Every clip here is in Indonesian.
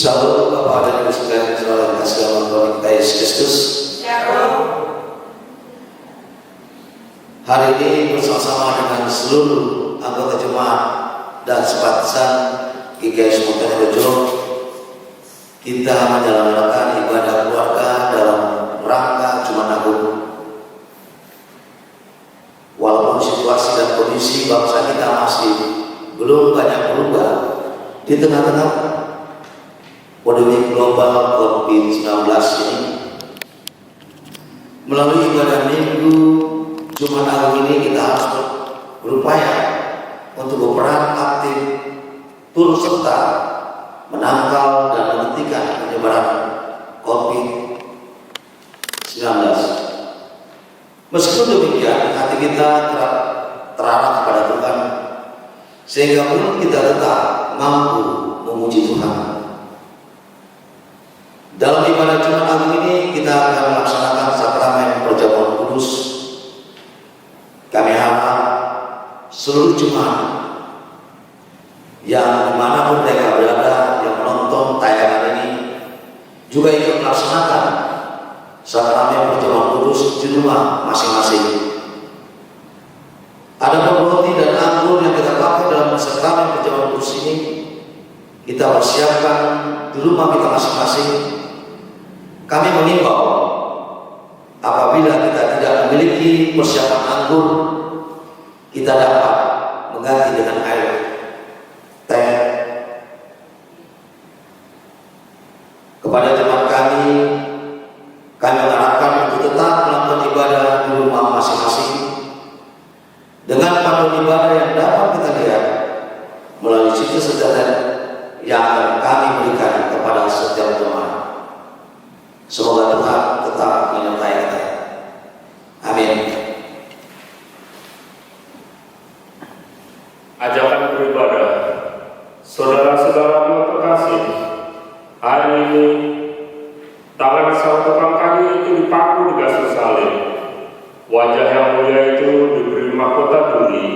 Salam Bapak dan Ibu sekalian, salam kasih Allah Tuhan kita Yesus Kristus. Hari ini bersama-sama dengan seluruh anggota jemaat dan simpatisan GKI Spontan Rejo, kita menjalankan ibadah keluarga dalam rangka Jumat Agung. Walaupun situasi dan kondisi bangsa kita masih belum banyak berubah di tengah-tengah pandemi global COVID-19 ini, melalui ibadah Minggu Jumat Agung ini kita harus berupaya untuk berperan aktif turut serta menangkal dan menghentikan penyebaran COVID-19. Meskipun demikian, hati kita terarah kepada Tuhan, sehingga mulut kita tetap mampu memuji Tuhan. Dalam ibadah Jumat Agung ini kita akan melaksanakan sakramen perjamuan kudus. Kami harap seluruh jemaat yang dimanapun mereka berada, yang menonton tayangan ini, juga ikut melaksanakan sakramen perjamuan kudus di rumah masing-masing. Ada roti dan anggur yang kita pakai dalam sakramen perjamuan kudus ini, kita persiapkan di rumah kita masing-masing. Kami mengimbau, apabila kita tidak memiliki persiapan anggur, kita dapat mengganti dengan air teh. Kepada jemaat kami mengharapkan untuk tetap melakukan ibadah di rumah masing-masing dengan panduan ibadah yang dapat kita lihat melalui situs internet yang akan kami berikan kepada setiap jemaat. Semoga Tuhan tetap menyertai kita. Amin. Ajakan beribadah. Saudara-saudara yang terkasih, hari ini tangan sang tukang kayu itu dipaku di kayu salib. Wajah yang mulia itu diberi mahkota duri.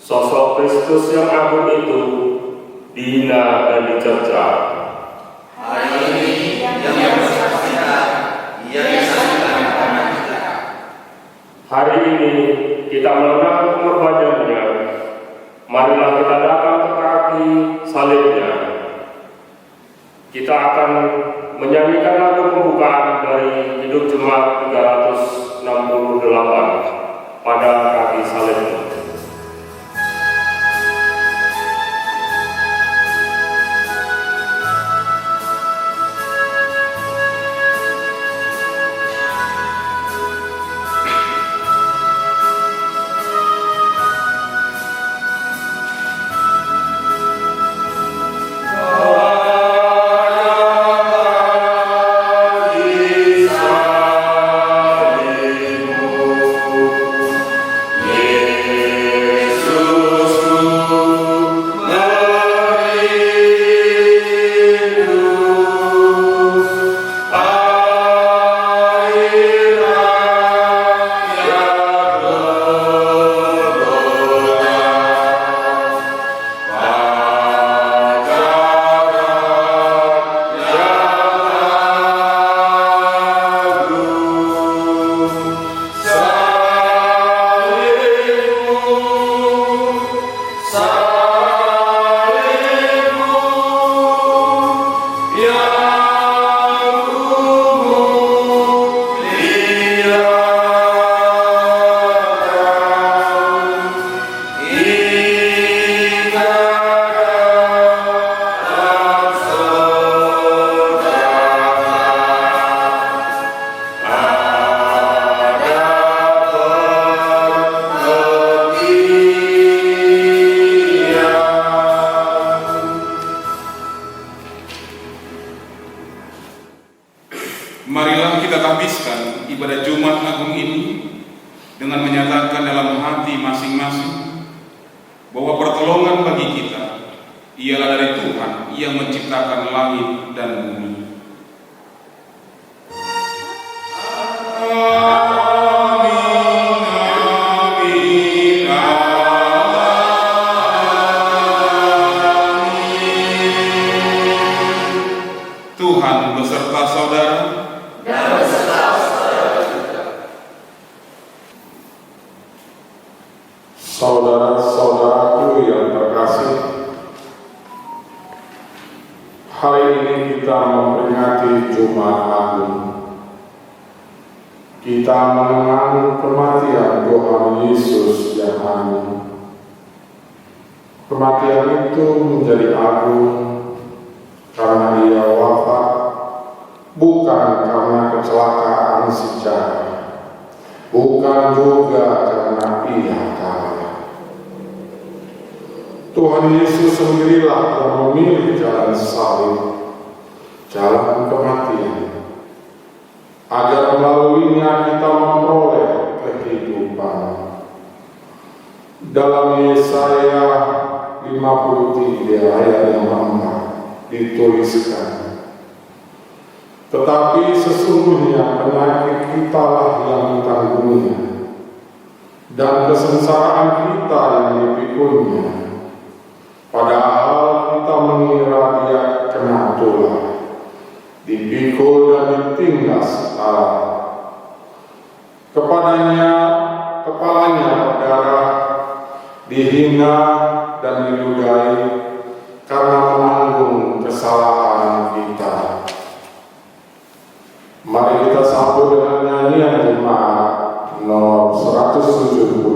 Sosok Kristus yang agung itu dihina dan dicerca. Hari ini yang bersaksikan, ia disaksikan kepada kita. Hari ini kita mengenang pengorbanannya. Marilah kita datang ke kaki salibnya. Kita akan menyanyikan lagu pembukaan dari Hidup Jemaat 368 pada kaki salibnya. Marilah kita habiskan ibadah Jumat Agung ini dengan menyatakan dalam hati masing-masing bahwa pertolongan bagi kita ialah dari Tuhan yang menciptakan langit dan bumi. saudara, dan beserta saudara juga. Saudara-saudaraku yang terkasih, hari ini kita memperingati Jumat Agung. Kita mengenang kematian Tuhan Yesus yang agung. Kematian itu menjadi agung karena Ia wafat, bukan karena kecelakaan sejarah, bukan juga karena Ia kalah. Tuhan Yesus sendirilah yang memilih jalan salib, jalan kematian, agar melaluinya kita memperoleh kehidupan. Dalam Yesaya 53 ayat yang 4 dituliskan, tetapi sesungguhnya penyakit kita lah yang ditanggung-Nya, dan kesensaraan kita yang dipikul-Nya. Padahal kita mengira Dia kena tulah, dipikul dan ditindas Allah. Kepalanya berdarah, dihina dan diludahi karena menanggung kesalahan kita. Mari kita sambut dengan nyanyian jemaat nomor 170.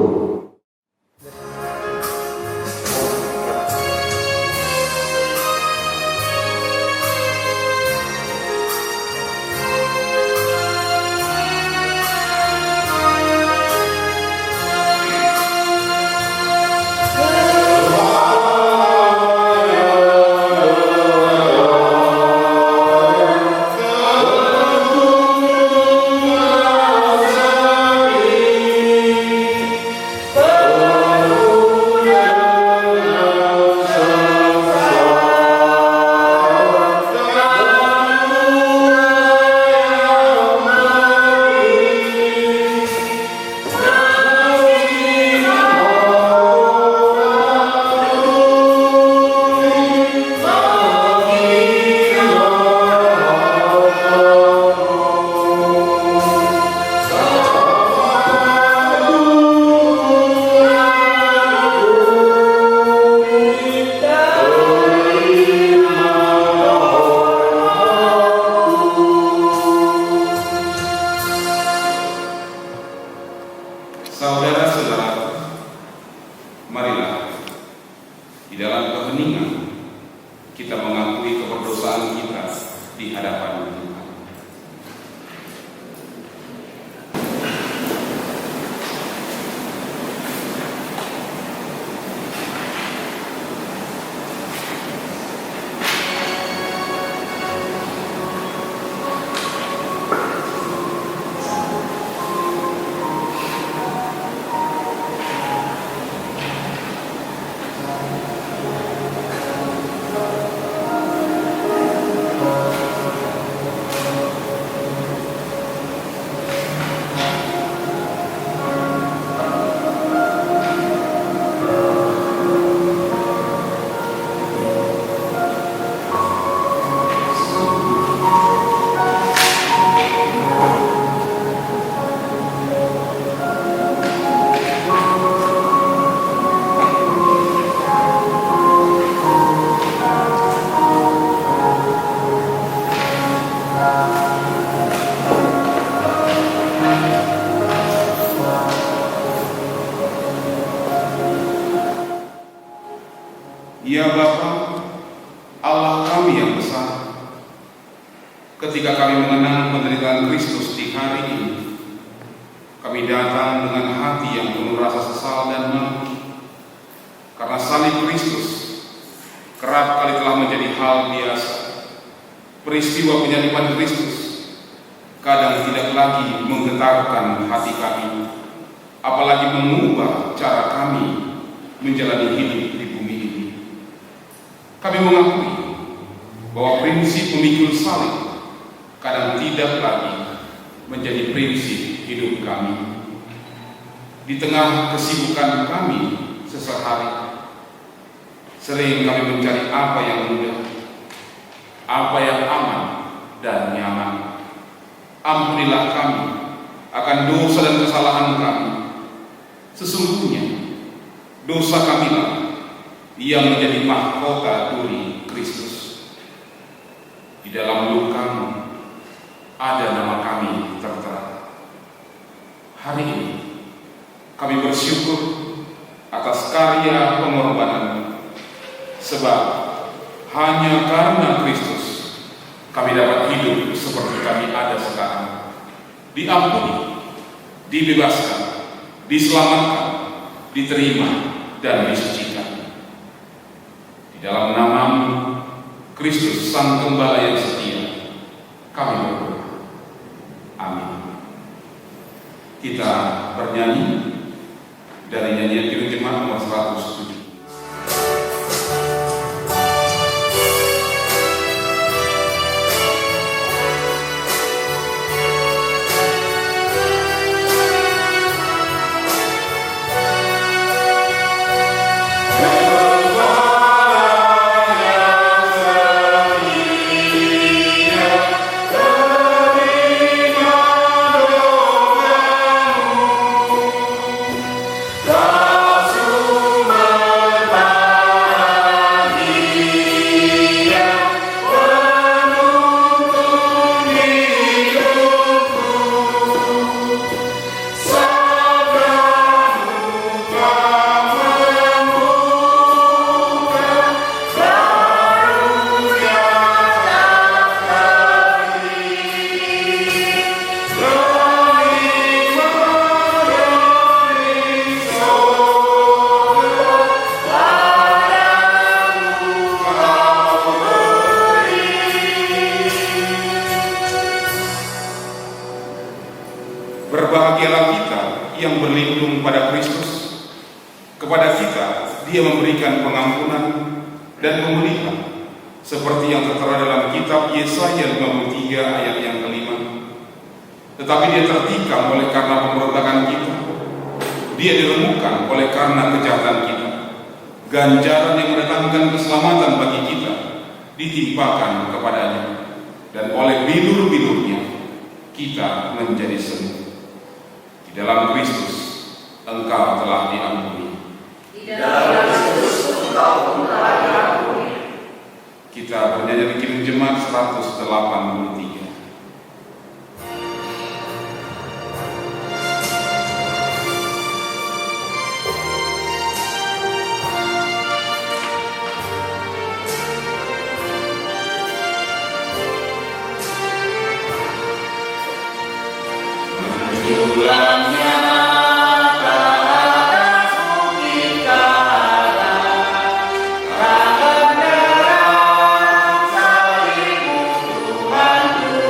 Ya Bapa, Allah kami yang besar, ketika kami mengenang penderitaan Kristus di hari ini, kami datang dengan hati yang penuh rasa sesal dan malu, karena salib Kristus kerap kali telah menjadi hal biasa. Peristiwa penyaliban Kristus kadang tidak lagi menggetarkan hati kami, apalagi mengubah cara kami menjalani hidup di bumi ini. Kami mengakui bahwa prinsip memikul salib kadang tidak lagi menjadi prinsip hidup kami. Di tengah kesibukan kami sehari-hari, sering kami mencari apa yang mudah, apa yang aman dan nyaman. ampunilah kami akan dosa dan kesalahan kami. Sesungguhnya dosa kamilah yang menjadi mahkota duri Kristus. Di dalam luka-Mu ada nama kami tertera. Hari ini kami bersyukur atas karya pengorbanan, sebab hanya karena Kristus kami dapat hidup seperti kami ada sekarang. Diampuni, dibebaskan, diselamatkan, diterima, dan disucikan. Di dalam nama-Mu, Kristus Sang Gembala yang setia, kami berdoa. Amin. Kita bernyanyi dari nyanyian Kirim Jemaat nomor 107. Berbahagialah kita yang berlindung pada Kristus. Kepada kita Dia memberikan pengampunan dan pemulihan, seperti yang tertera dalam kitab Yesaya 53 ayat yang kelima. Tetapi Dia tertikam oleh karena pemberontakan kita, Dia diremukkan oleh karena kejahatan kita. Ganjaran yang mendatangkan keselamatan bagi kita ditimpakan kepadanya, dan oleh bilur-bilurnya kita menjadi sembuh. Di dalam Kristus engkau telah diampuni. Di dalam Kristus engkau telah diampuni. Kita bernyanyi Kirim Jemaat 183. Ulangnya atasmu kita tangan derang salibmu Tuhanku,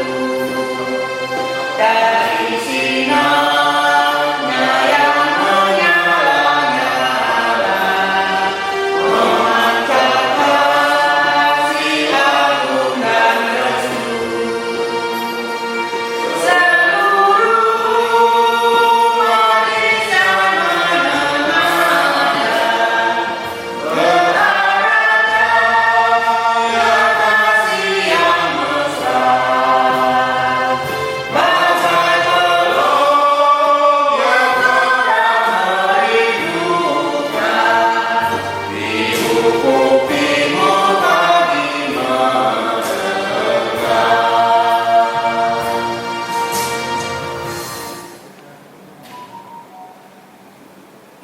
dari sinarnya yang menyala-nyala memancar kasih agung dan restu.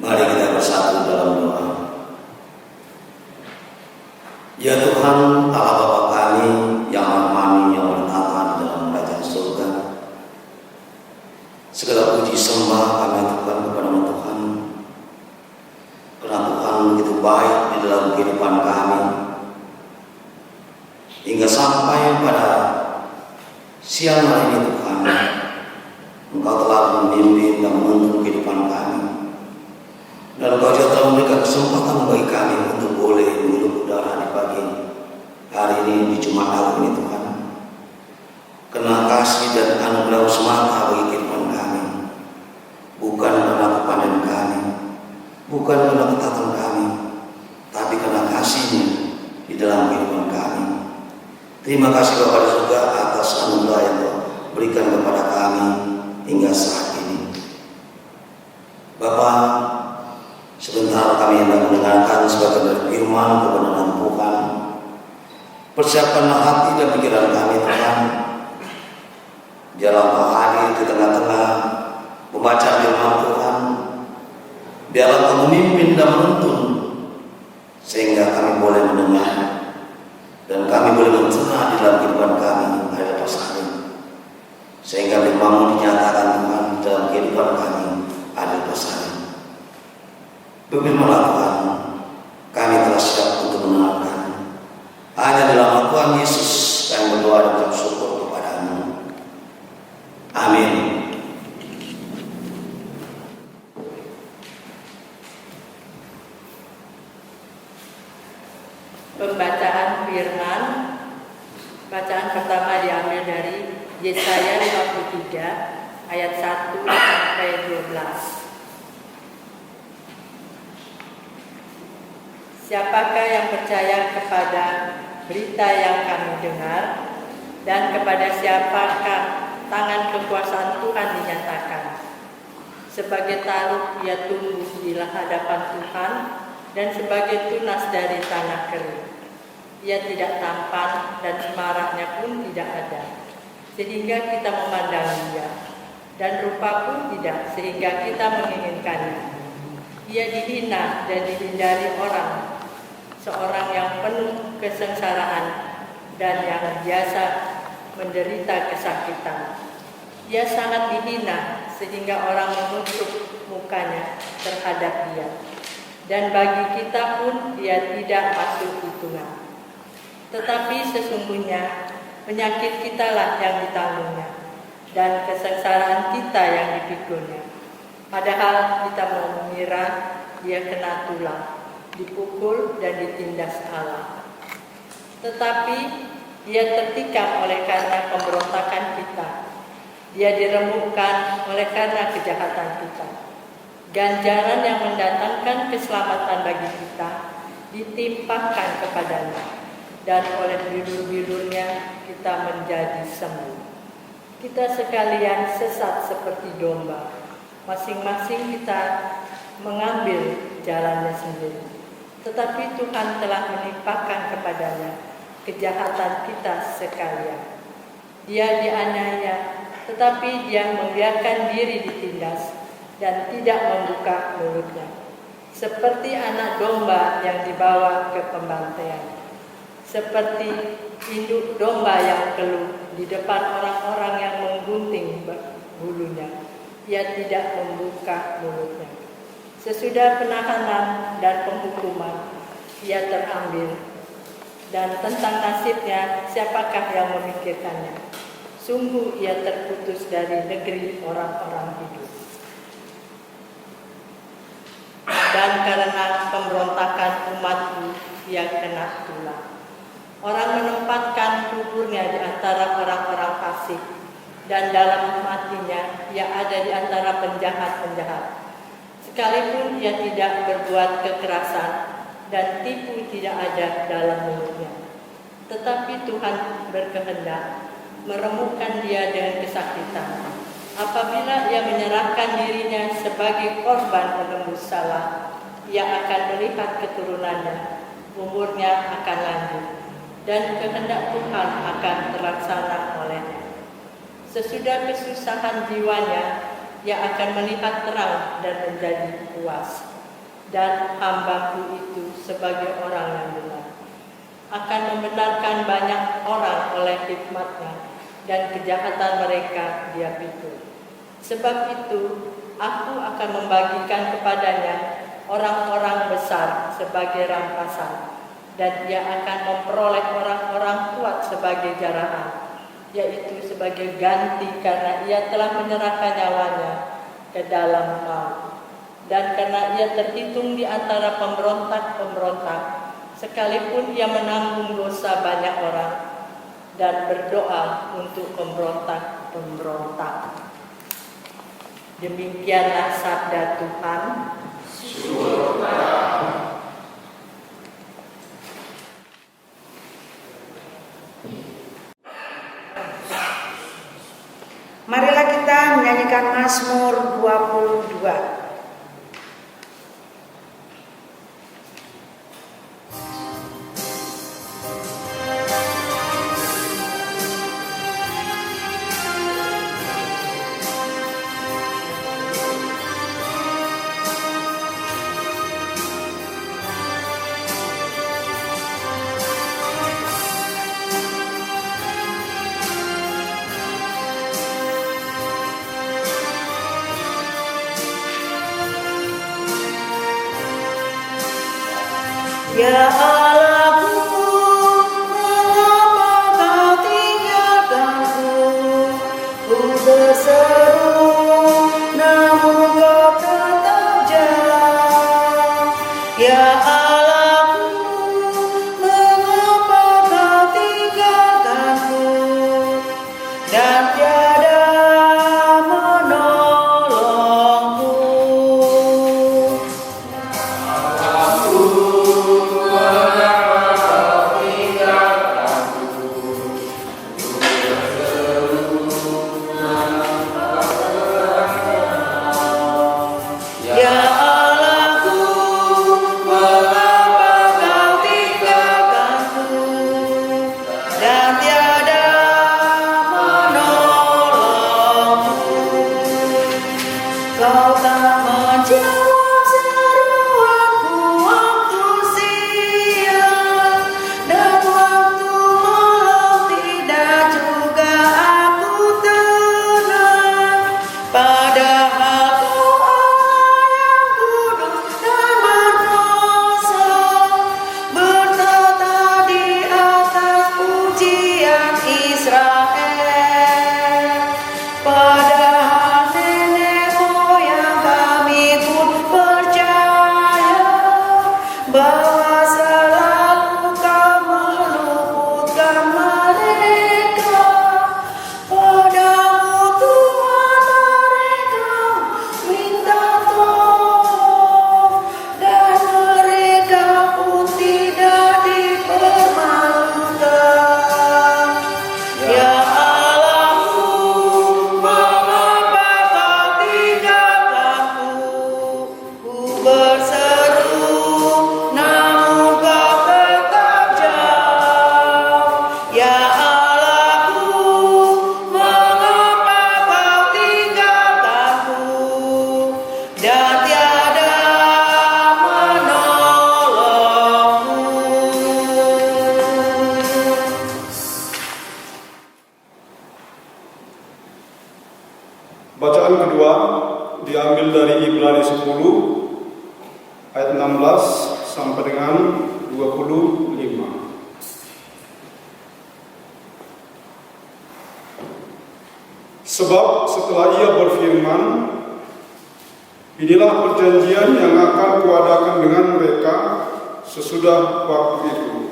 Mari kita bersatu dalam doa. Ya Tuhan, Allah Bapa kami yang rahmani, yang menetap di dalam kerajaan surga, segala puji sembah kami aturkan kepada Tuhan, karena Tuhan begitu baik di dalam kehidupan kami, hingga sampai pada siang hari ini Tuhan, Engkau telah memimpin dan menuntun kehidupan kami. Dan Engkau juga telah memberikan kesempatan bagi kami untuk boleh menghirup udara di pagi hari ini di Jumat Agung ini Tuhan. Karena kasih dan anugerah semata bagi kehidupan kami, bukan karena kepandaian kami, bukan karena ketaatan kami, tapi karena kasih-Nya di dalam kehidupan kami. Terima kasih Bapa di surga atas anugerah yang Kau berikan kepada kami hingga saat ini. Bapa, sebentar kami hendak mendengarkan sebagian dari firman kebenaran Tuhan. Persiapkanlah hati dan pikiran kami Tuhan, biarlah Engkau hadir di tengah-tengah membaca firman Tuhan. Biarlah Engkau memimpin dan menuntun, sehingga kami boleh mendengar dan kami boleh mencerna di dalam kehidupan kami hari lepas hari, sehingga firman-Mu dinyatakan Tuhan dalam kehidupan kami hari lepas hari. Berfirmanlah Tuhan, kami telah siap untuk mendengarkan. Hanya dalam nama Tuhan Yesus kami berdoa dan mengucap syukur kepada-Mu. Amin. Pembacaan firman. Bacaan pertama diambil dari Yesaya 53 ayat 1 sampai 12. Siapakah yang percaya kepada berita yang kami dengar, dan kepada siapakah tangan kekuasaan Tuhan dinyatakan? Sebagai taruh ia tumbuh di hadapan Tuhan, dan sebagai tunas dari tanah kering. Ia tidak tampan dan semaraknya pun tidak ada, sehingga kita memandang dia, dan rupa pun tidak, sehingga kita menginginkannya. Ia dihina dan dihindari orang, seorang yang penuh kesengsaraan dan yang biasa menderita kesakitan. Ia sangat dihina sehingga orang menusuk mukanya terhadap dia, dan bagi kita pun dia tidak masuk hitungan. Tetapi sesungguhnya penyakit kitalah yang ditanggungnya, dan kesengsaraan kita yang dipikulnya. Padahal kita mengira dia kena tulah, dipukul dan ditindas Allah. Tetapi dia tertikam oleh karena pemberontakan kita. Dia diremukkan oleh karena kejahatan kita. Ganjaran yang mendatangkan keselamatan bagi kita ditimpakan kepadanya, dan oleh bilur-bilurnya kita menjadi sembuh. Kita sekalian sesat seperti domba, masing-masing kita mengambil jalannya sendiri. Tetapi Tuhan telah menimpakan kepadanya kejahatan kita sekalian. Dia dianiaya, tetapi dia membiarkan diri ditindas dan tidak membuka mulutnya. Seperti anak domba yang dibawa ke pembantaian, seperti induk domba yang keluh di depan orang-orang yang menggunting bulunya, ia tidak membuka mulutnya. Sesudah penahanan dan penghukuman, ia terambil, dan tentang nasibnya siapakah yang memikirkannya? Sungguh ia terputus dari negeri orang-orang hidup. Dan karena pemberontakan umatku, ia kena tulah. Orang menempatkan kuburnya di antara orang-orang fasik, dan dalam matinya ia ada di antara penjahat-penjahat. Sekalipun ia tidak berbuat kekerasan dan tipu tidak ada dalam mulutnya. Tetapi Tuhan berkehendak meremukkan dia dengan kesakitan. Apabila ia menyerahkan dirinya sebagai korban penembus salah, ia akan melihat keturunannya, umurnya akan lanjut, dan kehendak Tuhan akan terlaksana olehnya. Sesudah kesusahan jiwanya, ia akan melihat terang dan menjadi puas. Dan hamba-Ku itu sebagai orang yang benar akan membenarkan banyak orang oleh hikmat-Nya, dan kejahatan mereka dia pikul. Sebab itu Aku akan membagikan kepadanya orang-orang besar sebagai rampasan, dan ia akan memperoleh orang-orang kuat sebagai jarahan, yaitu sebagai ganti karena ia telah menyerahkan nyawanya ke dalam maut. Dan karena ia terhitung di antara pemberontak-pemberontak, sekalipun ia menanggung dosa banyak orang dan berdoa untuk pemberontak-pemberontak. Demikianlah sabda Tuhan. kita menyanyikan Mazmur 22. Ya Allahku, mengapa kau tinggalkanku? Ku berseru, namun kau tetap jauh. Ya Allahku, mengapa kau tinggalkanku? Dan tiada menolongku. Kau tak menjawab seruanku waktu siang, dan waktu malam tidak juga aku tenang. Padahal Kau Allah yang kudus dan berkuasa, bertata di atas pujian Israel. Padahal nenek moyang kami pun percaya bahwa selalu Kau meluputkan mereka. Padamu Tuhan mereka minta tolong, dan mereka pun tidak dipermalukan. Ya Allahku, mengapa Kau tinggalkanku? Ku berseru, namun Kau tetap jauh. Ya Allahku, mengapa Kau tinggalkanku? Dan tiada menolongku. Bacaan kedua diambil dari Ibrani 10 ayat 16 sampai dengan 25. Sebab setelah Ia berfirman, inilah perjanjian yang akan kuadakan dengan mereka sesudah waktu itu.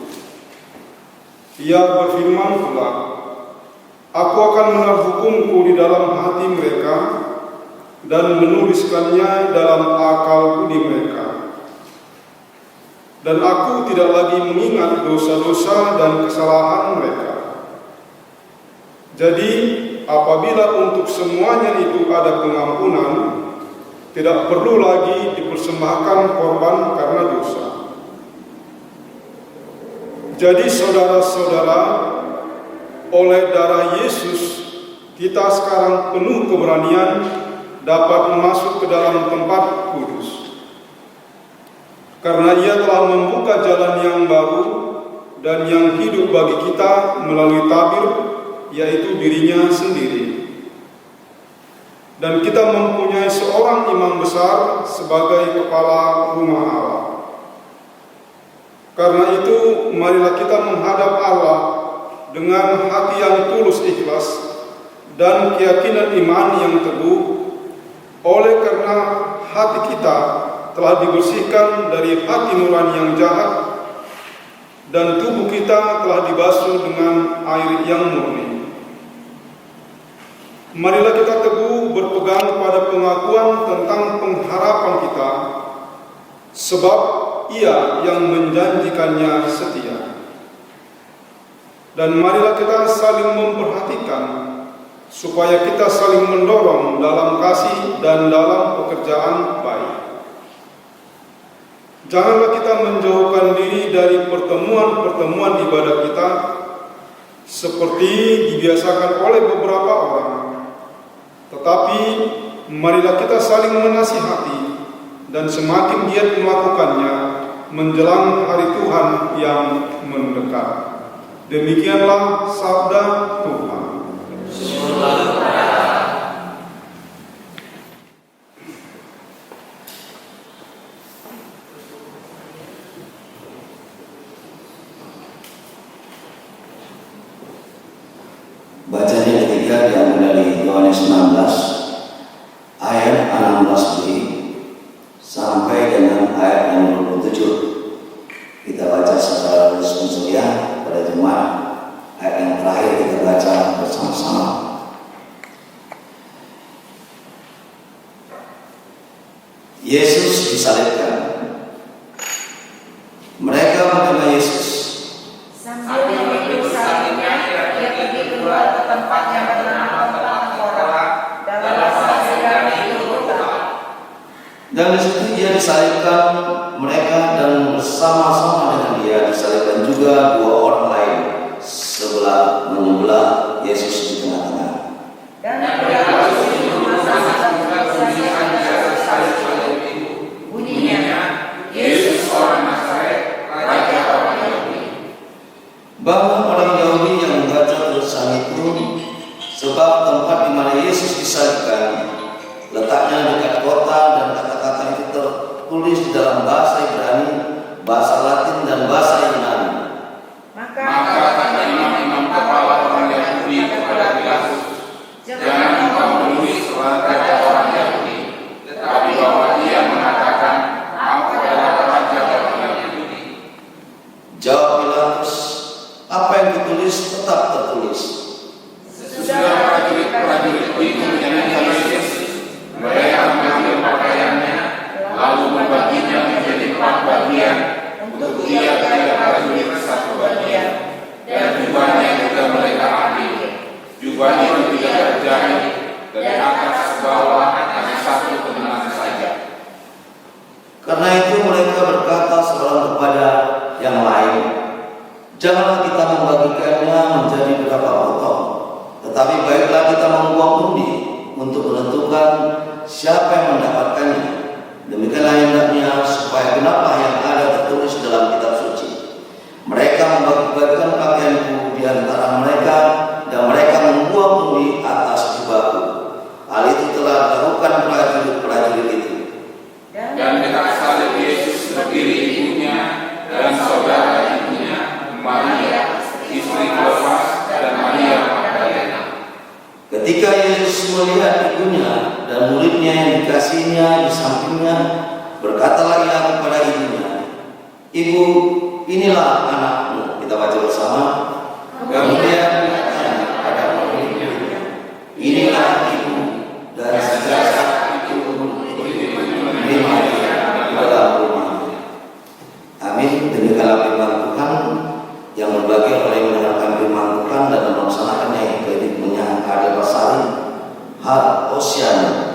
Ia berfirman pula, Aku akan menaruh hukum-Ku di dalam hati mereka dan menuliskannya dalam akal budi mereka. Dan Aku tidak lagi mengingat dosa-dosa dan kesalahan mereka. Jadi, apabila untuk semuanya itu ada pengampunan, tidak perlu lagi dipersembahkan korban karena dosa. Jadi, saudara-saudara, oleh darah Yesus, kita sekarang penuh keberanian dapat masuk ke dalam tempat kudus. Karena Ia telah membuka jalan yang baru dan yang hidup bagi kita melalui tabir, yaitu dirinya sendiri. Dan kita mempunyai seorang imam besar sebagai kepala rumah Allah. Karena itu, marilah kita menghadap Allah dengan hati yang tulus ikhlas dan keyakinan iman yang teguh, oleh karena hati kita telah dibersihkan dari hati nurani yang jahat dan tubuh kita telah dibasuh dengan air yang murni. Marilah kita teguh berpegang pada pengakuan tentang pengharapan kita, sebab Ia yang menjanjikannya setia. Dan marilah kita saling memperhatikan supaya kita saling mendorong dalam kasih dan dalam pekerjaan baik. Janganlah kita menjauhkan diri dari pertemuan-pertemuan ibadah kita seperti dibiasakan oleh beberapa orang. Tetapi marilah kita saling menasihati dan semakin giat melakukannya menjelang hari Tuhan yang mendekat. Demikianlah sabda Tuhan. Bacaan yang ketiga diambil dari Yohanes 19 ayat 16b sampai dengan ayat yang 27. Kita baca secara responsif pada Jumat. Ayat yang terakhir kita baca bersama-sama. Yesus disalibkan. Mereka menerima Yesus. Sambil mengikuti salibnya, ia pergi keluar ke tempat yang bernama tempat Tengkorak dalam bahasa Ibrani Golgota. Dan di situ dia disalibkan mereka, dan bersama-sama dengan dia disalibkan juga dua orang lain, sebelah menyebelah Yesus di tengah-tengah. Dan mereka memasang bunyinya, Yesus orang Nazaret, Raja orang Yahudi. Bahwa orang Yahudi yang membaca tulisan itu, sebab tempat di mana Yesus disalibkan letaknya dekat kota, dan kata-kata itu tertulis di dalam bahasa Ibrani, bahasa Latin, dan bahasa Yunani. Maka kata imam-imam kepala orang Yahudi kepada Pilatus, jangan engkau menulis Raja orang Yahudi, tetapi bahwa dia mengatakan, aku adalah Raja orang Yahudi. Jawab Pilatus, apa yang ditulis tetap tertulis. Sesudah prajurit-prajurit itu menyanyikan Yesus, mereka mengambil pakaiannya, lalu membaginya menjadi 4 bagian, untuk tiap-tiap prajurit 1 bagian. Dan jubahnya juga mereka ambil. Jubah itu tidak berjahit, dari atas ke bawah hanya 1 benang saja. Karena itu mereka berkata seorang kepada yang lain, janganlah kita membagikannya menjadi berapa potong, tetapi baiklah kita membuang undi untuk menentukan siapa yang mendapatkannya. Demikianlah hendaknya supaya genaplah yang ada tertulis dalam kitab suci. Mereka membagi-bagikan pakaianku di antara mereka, dan mereka membuang undi atas jubahku. Hal itu telah dilakukan prajurit-prajurit itu. Dan dekat salib Yesus berdiri ibunya dan saudara ibunya, Maria, istri Klopas, dan Maria Magdalena. Ketika Yesus melihat ibunya dan muridnya yang dikasihnya di sampingnya, berkatalah ia kepada ibunya, "Ibu, inilah anakmu." Kita baca bersama. Kemudian kepada muridnya, "Inilah ibu." Dan sejak itu menerima dia dalam rumahnya. Amin. Demikianlah firman Tuhan yang berbagi oleh yang mendengarkan firman Tuhan dan melaksanakannya yang hidupnya ada pasari hal Hosiana.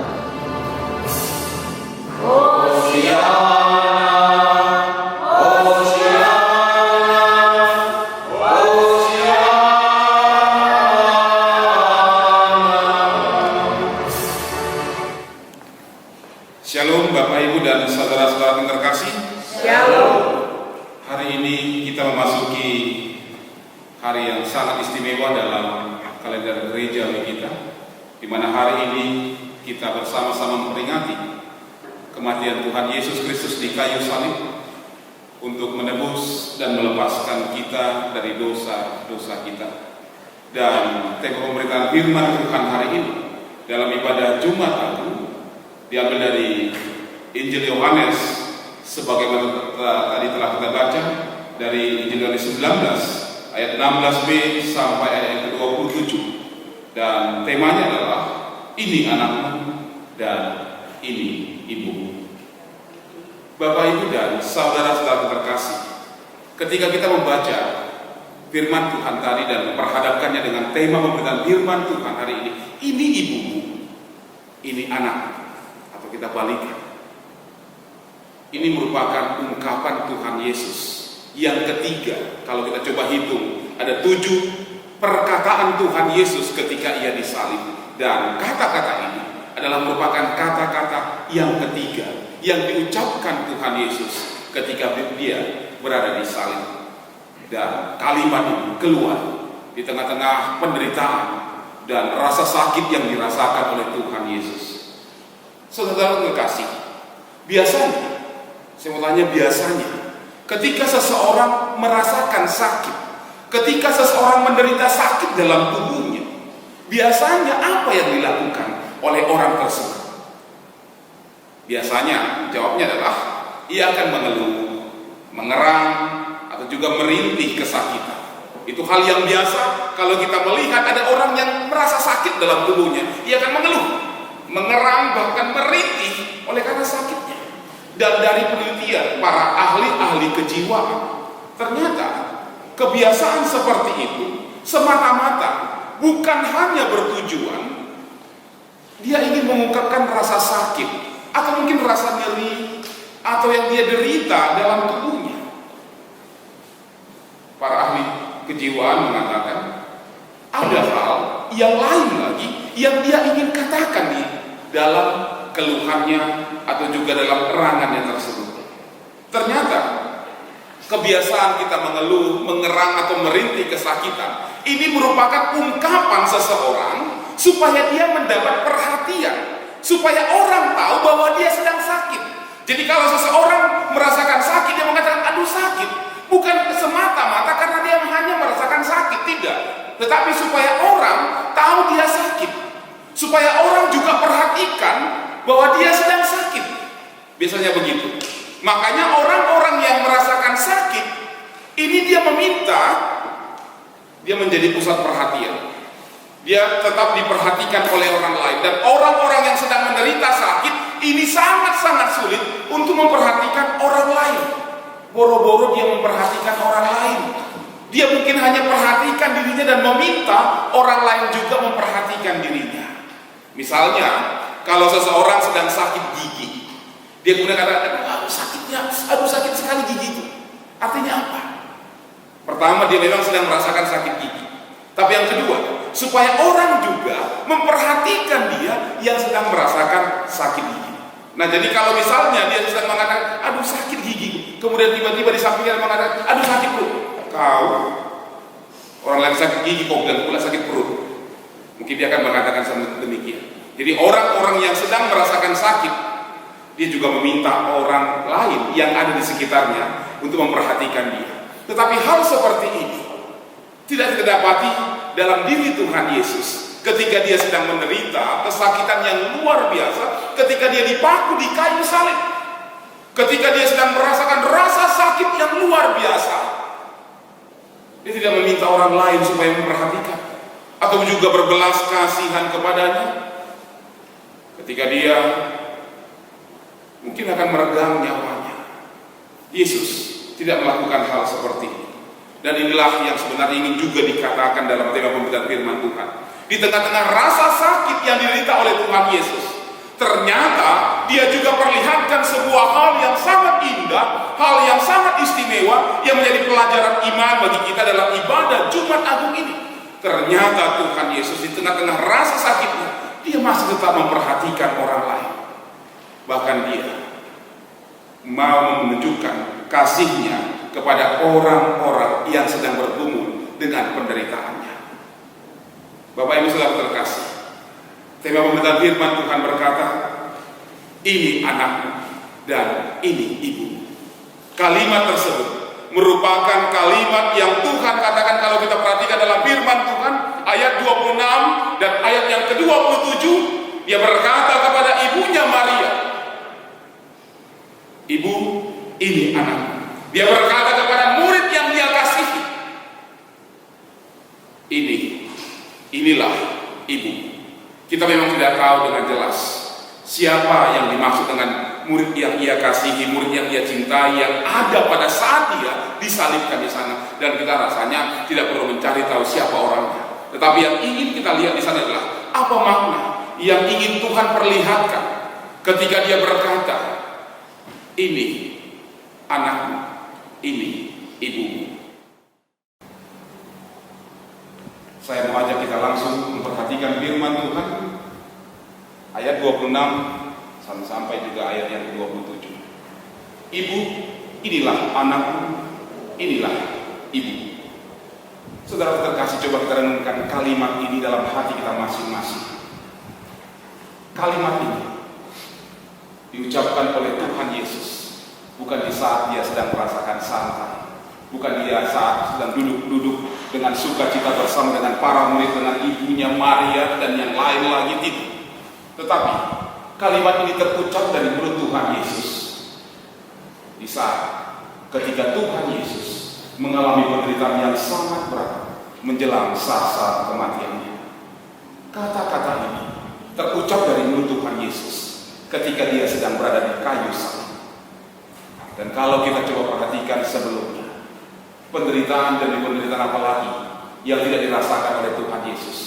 Shalom Bapak Ibu dan saudara-saudara yang terkasih. Shalom. Hari ini kita memasuki hari yang sangat istimewa dalam kalender gereja kita, di mana hari ini kita bersama-sama memperingati kematian Tuhan Yesus Kristus di kayu salib untuk menebus dan melepaskan kita dari dosa-dosa kita. Dan tema pemberitaan firman Tuhan hari ini dalam ibadah Jumat Agung diambil dari Injil Yohanes sebagaimana tadi telah kita baca dari Injil Yohanes 19 ayat 16b sampai ayat yang ke-27, dan temanya adalah ini anakmu dan ini ibumu. Bapak Ibu dan saudara-saudara terkasih, ketika kita membaca firman Tuhan tadi dan memperhadapkannya dengan tema pemberitaan firman Tuhan hari ini. Ini ibumu, ini anak, atau kita balikan. Ini merupakan ungkapan Tuhan Yesus yang ketiga. Kalau kita coba hitung, ada 7 perkataan Tuhan Yesus ketika ia disalib. Dan kata-kata ini adalah merupakan kata-kata yang ketiga yang diucapkan Tuhan Yesus ketika dia berada di salib. Dan kalimat ini keluar di tengah-tengah penderitaan dan rasa sakit yang dirasakan oleh Tuhan Yesus. Saudara kekasih, biasanya, saya mau tanya, biasanya ketika seseorang merasakan sakit, ketika seseorang menderita sakit dalam tubuhnya, biasanya apa yang dilakukan oleh orang tersebut? Biasanya jawabnya adalah ia akan mengeluh, mengerang, atau juga merintih kesakitan. Itu hal yang biasa kalau kita melihat ada orang yang merasa sakit dalam tubuhnya, ia akan mengeluh, mengerang, bahkan merintih oleh karena sakitnya. Dan dari penelitian para ahli-ahli kejiwaan, ternyata kebiasaan seperti itu semata-mata bukan hanya bertujuan dia ingin mengungkapkan rasa sakit atau mungkin rasa nyeri atau yang dia derita dalam tubuhnya. Para ahli kejiwaan mengatakan ada hal yang lain lagi yang dia ingin katakan di dalam keluhannya atau juga dalam erangannya tersebut. Ternyata kebiasaan kita mengeluh, mengerang atau merintih kesakitan ini merupakan ungkapan seseorang supaya dia mendapat perhatian, supaya orang tahu bahwa dia sedang sakit. Jadi kalau seseorang merasakan sakit, dia mengatakan aduh sakit, bukan semata-mata karena dia hanya merasakan sakit, tidak, tetapi supaya orang tahu dia sakit, supaya orang juga perhatikan bahwa dia sedang sakit. Biasanya begitu. Makanya orang-orang yang merasakan sakit ini dia meminta dia menjadi pusat perhatian. Dia tetap diperhatikan oleh orang lain. Dan orang-orang yang sedang menderita sakit ini sangat-sangat sulit untuk memperhatikan orang lain. Boro-boro dia memperhatikan orang lain. Dia mungkin hanya perhatikan dirinya dan meminta orang lain juga memperhatikan dirinya. Misalnya, kalau seseorang sedang sakit gigi, dia kemudian katakan, aduh sakitnya, aduh sakit sekali gigiku. Artinya apa? Pertama, dia memang sedang merasakan sakit gigi. Tapi yang kedua, supaya orang juga memperhatikan dia yang sedang merasakan sakit gigi. Nah, jadi kalau misalnya dia sedang mengatakan, aduh sakit gigi, kemudian tiba-tiba di sampingnya mengatakan, aduh sakit perut. Kau, orang lain sakit gigi, kau bilang pula sakit perut. Mungkin dia akan mengatakan demikian. Jadi orang-orang yang sedang merasakan sakit, dia juga meminta orang lain yang ada di sekitarnya untuk memperhatikan dia. Tetapi hal seperti ini tidak kita dapati dalam diri Tuhan Yesus ketika dia sedang menderita kesakitan yang luar biasa, ketika dia dipaku di kayu salib, ketika dia sedang merasakan rasa sakit yang luar biasa. Dia tidak meminta orang lain supaya memperhatikan atau juga berbelas kasihan kepadanya. Ketika dia mungkin akan meregang nyawanya, Yesus tidak melakukan hal seperti ini. Dan inilah yang sebenarnya ingin juga dikatakan dalam tema pemberitaan firman Tuhan. Di tengah-tengah rasa sakit yang diderita oleh Tuhan Yesus, ternyata dia juga perlihatkan sebuah hal yang sangat indah, hal yang sangat istimewa, yang menjadi pelajaran iman bagi kita dalam ibadah Jumat Agung ini. Ternyata Tuhan Yesus di tengah-tengah rasa sakitnya, dia masih tetap memperhatikan orang lain. Bahkan dia mau menunjukkan kasihnya kepada orang-orang yang sedang bergumul dengan penderitaannya. Bapak Ibu saudara terkasih, tema pemberitaan firman Tuhan berkata, ini anakmu dan ini ibumu. Kalimat tersebut merupakan kalimat yang Tuhan katakan kalau kita perhatikan dalam firman Tuhan ayat 26 dan ayat yang ke-27, dia berkata kepada ibunya Maria, ibu, ini anakmu. Dia berkata kepada murid yang dia kasihi, inilah ibu. Kita memang tidak tahu dengan jelas siapa yang dimaksud dengan murid yang ia kasihi, murid yang ia cintai, yang ada pada saat dia disalibkan di sana. dan kita rasanya tidak perlu mencari tahu siapa orangnya. Tetapi yang ingin kita lihat di sana adalah apa makna yang ingin Tuhan perlihatkan ketika Dia berkata, ini anakmu, ini ibumu. Saya mau ajak kita langsung memperhatikan firman Tuhan ayat 26 sampai juga ayat yang 27. Ibu, inilah anakmu, inilah ibu. Saudara terkasih, coba kita renungkan kalimat ini dalam hati kita masing-masing. Kalimat ini diucapkan oleh Tuhan Yesus bukan di saat Dia sedang merasakan santai, bukan Dia saat sedang duduk-duduk dengan sukacita bersama dengan para murid, dengan ibunya Maria dan yang lain lagi, tidak. Tetapi kalimat ini terucap dari mulut Tuhan Yesus di saat ketika Tuhan Yesus mengalami penderitaan yang sangat berat menjelang saat-saat kematiannya. Kata-kata ini terucap dari mulut Tuhan Yesus ketika Dia sedang berada di kayu salib. Dan kalau kita coba perhatikan sebelumnya, penderitaan demi penderitaan apa lagi yang tidak dirasakan oleh Tuhan Yesus?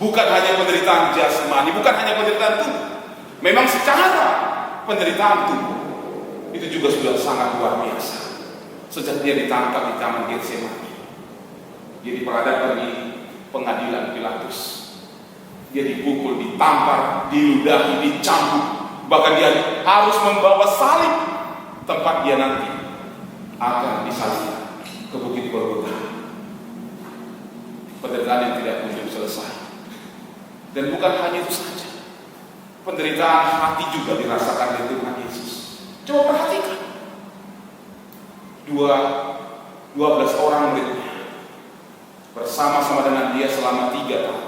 Bukan hanya penderitaan jasmani, bukan hanya penderitaan tubuh. Memang secara penderitaan tubuh itu juga sudah sangat luar biasa. Sejak Dia ditangkap di taman Getsemani, Dia diperhadapkan di pengadilan Pilatus, Dia dipukul, ditampar, diludahi, dicambuk, bahkan Dia harus membawa salib tempat Dia nanti akan disalibkan ke Bukit Golgota. Penderitaan yang tidak kunjung selesai. Dan bukan hanya itu saja, penderitaan hati juga dirasakan oleh Tuhan Yesus. Coba perhatikan, 12 orang muridnya bersama-sama dengan Dia selama 3 tahun.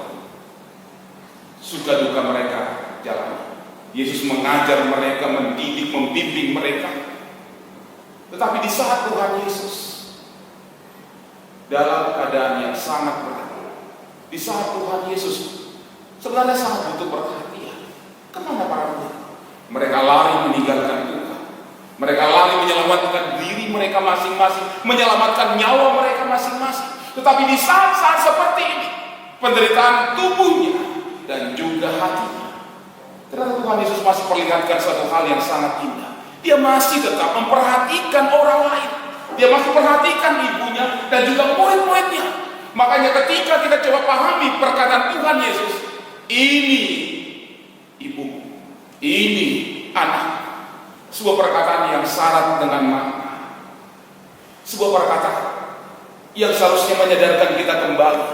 Suka duka mereka jalani. Yesus mengajar mereka, mendidik, membimbing mereka. Tetapi di saat Tuhan Yesus dalam keadaan yang sangat berat, di saat Tuhan Yesus sebenarnya sangat butuh perhatian, kemana para murid? Mereka lari meninggalkan Tuhan. Mereka lari menyelamatkan diri mereka masing-masing, menyelamatkan nyawa mereka masing-masing. Tetapi di saat-saat seperti ini, penderitaan tubuhnya dan juga hatinya, ternyata Tuhan Yesus masih perlihatkan suatu hal yang sangat indah. Dia masih tetap memperhatikan orang lain. Dia masih perhatikan ibunya dan juga murid-muridnya. Makanya ketika kita coba pahami perkataan Tuhan Yesus, ini ibumu, ini anak. Sebuah perkataan yang syarat dengan makna. Sebuah perkataan yang seharusnya menyadarkan kita kembali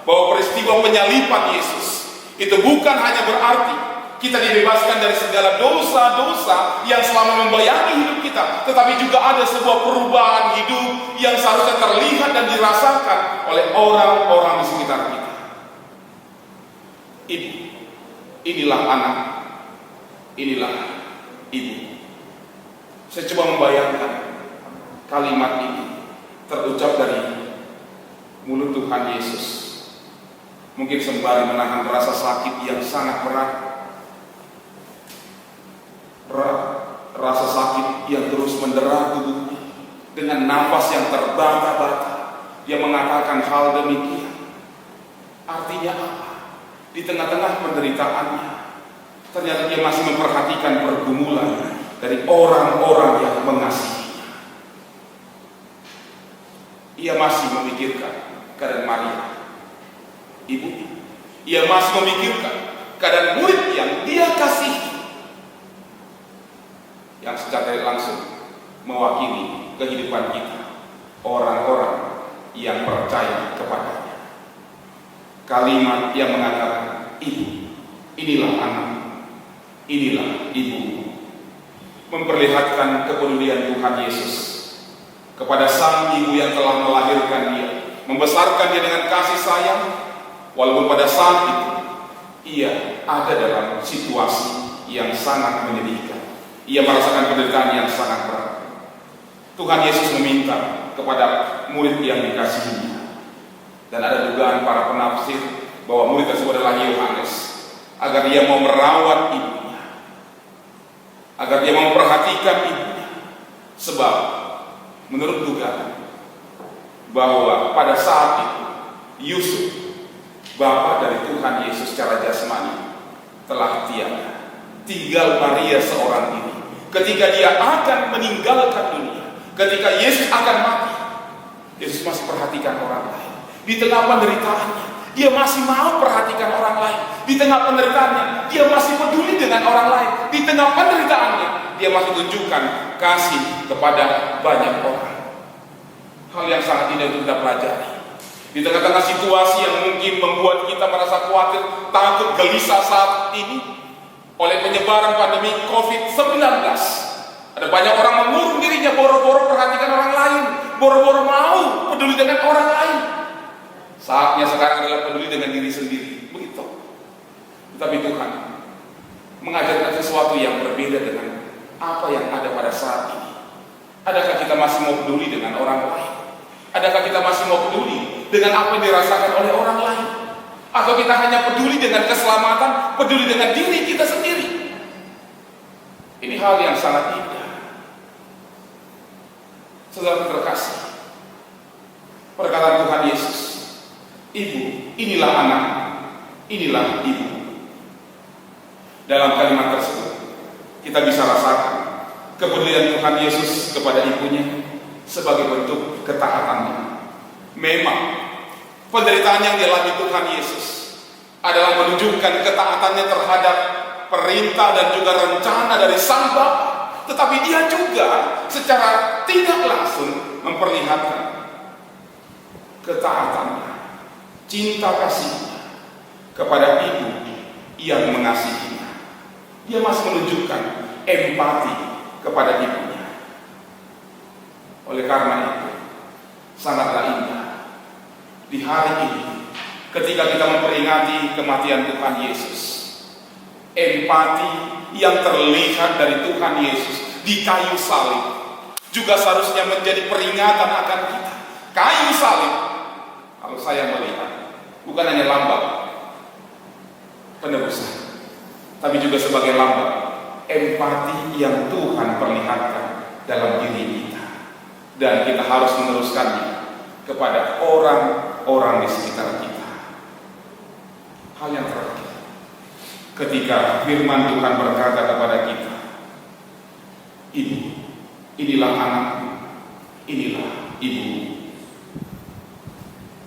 bahwa peristiwa penyaliban Yesus itu bukan hanya berarti kita dibebaskan dari segala dosa-dosa yang selama membayangi hidup kita, tetapi juga ada sebuah perubahan hidup yang seharusnya terlihat dan dirasakan oleh orang-orang di sekitar kita. Inilah anak, inilah ibu. Saya coba membayangkan kalimat ini terucap dari mulut Tuhan Yesus, mungkin sembari menahan rasa sakit yang sangat berat, rasa sakit yang terus mendera tubuhnya, dengan nafas yang terbata-bata. Dia mengatakan hal demikian. Artinya apa? Di tengah-tengah penderitaannya, ternyata Dia masih memperhatikan pergumulan dari orang-orang yang mengasihinya. Ia masih memikirkan keadaan Maria, ibunya. Ia masih memikirkan keadaan murid yang Dia kasihi, yang secara langsung mewakili kehidupan kita, orang-orang yang percaya kepadanya. Kalimat yang mengatakan, inilah anak, inilah ibu, memperlihatkan kepedulian Tuhan Yesus kepada sang ibu yang telah melahirkan Dia, membesarkan Dia dengan kasih sayang, walaupun pada saat itu ia ada dalam situasi yang sangat menyedihkan. Ia merasakan penderitaan yang sangat berat. Tuhan Yesus meminta kepada murid yang dikasihinya, dan ada dugaan para penafsir bahwa murid tersebut adalah Yohanes, agar dia mau merawat ibunya, agar dia memperhatikan ibunya. Sebab menurut dugaan, bahwa pada saat itu Yusuf, bapa dari Tuhan Yesus secara jasmani, telah tiada. Tinggal Maria seorang diri. Ketika dia akan meninggalkan dunia, ketika Yesus akan mati, Yesus masih perhatikan orang lain. Di tengah penderitaannya, dia masih mau perhatikan orang lain. Di tengah penderitaannya, dia masih peduli dengan orang lain. Di tengah penderitaannya, dia masih tunjukkan kasih kepada banyak orang. Hal yang sangat indah untuk kita pelajari. Di tengah-tengah situasi yang mungkin membuat kita merasa khawatir, takut, gelisah saat ini oleh penyebaran pandemi COVID-19, ada banyak orang mengurung dirinya, boro-boro perhatikan orang lain, boro-boro mau peduli dengan orang lain. Saatnya sekarang adalah peduli dengan diri sendiri, begitu. Tetapi Tuhan mengajarkan sesuatu yang berbeda dengan apa yang ada pada saat ini. Adakah kita masih mau peduli dengan orang lain? Adakah kita masih mau peduli dengan apa yang dirasakan oleh orang lain? Atau kita hanya peduli dengan keselamatan, peduli dengan diri kita sendiri? Ini hal yang sangat indah. Saudara terkasih, perkataan Tuhan Yesus, ibu, inilah anak, inilah ibu. Dalam kalimat tersebut, kita bisa rasakan kepedulian Tuhan Yesus kepada ibunya sebagai bentuk ketaatannya. Memang penderitaan yang dialami Tuhan Yesus adalah menunjukkan ketaatannya terhadap perintah dan juga rencana dari Sang Bapa. Tetapi dia juga secara tidak langsung memperlihatkan ketaatannya, cinta kasihnya kepada ibu yang mengasihinya. Dia masih menunjukkan empati kepada ibunya. Oleh karena itu, sangatlah indah di hari ini ketika kita memperingati kematian Tuhan Yesus. Empati yang terlihat dari Tuhan Yesus di kayu salib juga seharusnya menjadi peringatan akan kita. Kayu salib, kalau saya melihat, bukan hanya lambang penebusan, tapi juga sebagai lambang empati yang Tuhan perlihatkan dalam diri kita. Dan kita harus meneruskannya kepada orang-orang di sekitar kita. Hal yang terakhir, ketika firman Tuhan berkata kepada kita, ibu, inilah anakmu, inilah ibu,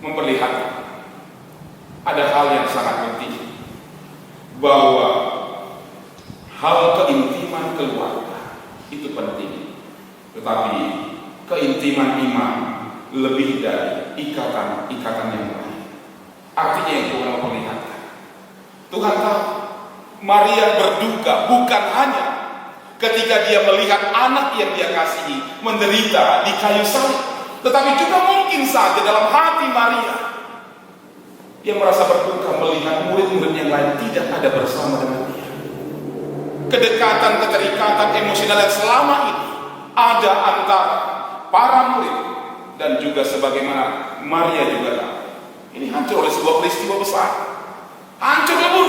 memperlihatkan ada hal yang sangat penting, bahwa hal keintiman keluarga itu penting, tetapi keintiman iman lebih dari ikatan-ikatan yang lain. Artinya yang Tuhan memperlihatkan, Tuhan tahu Maria berduka bukan hanya ketika dia melihat anak yang dia kasihi menderita di kayu salib, tetapi juga mungkin saja dalam hati Maria dia merasa berduka melihat murid-murid yang lain tidak ada bersama dengan dia. Kedekatan, keterikatan emosional yang selama ini ada antara para murid dan juga sebagaimana Maria juga tahu, ini hancur oleh sebuah peristiwa besar, hancur lebur.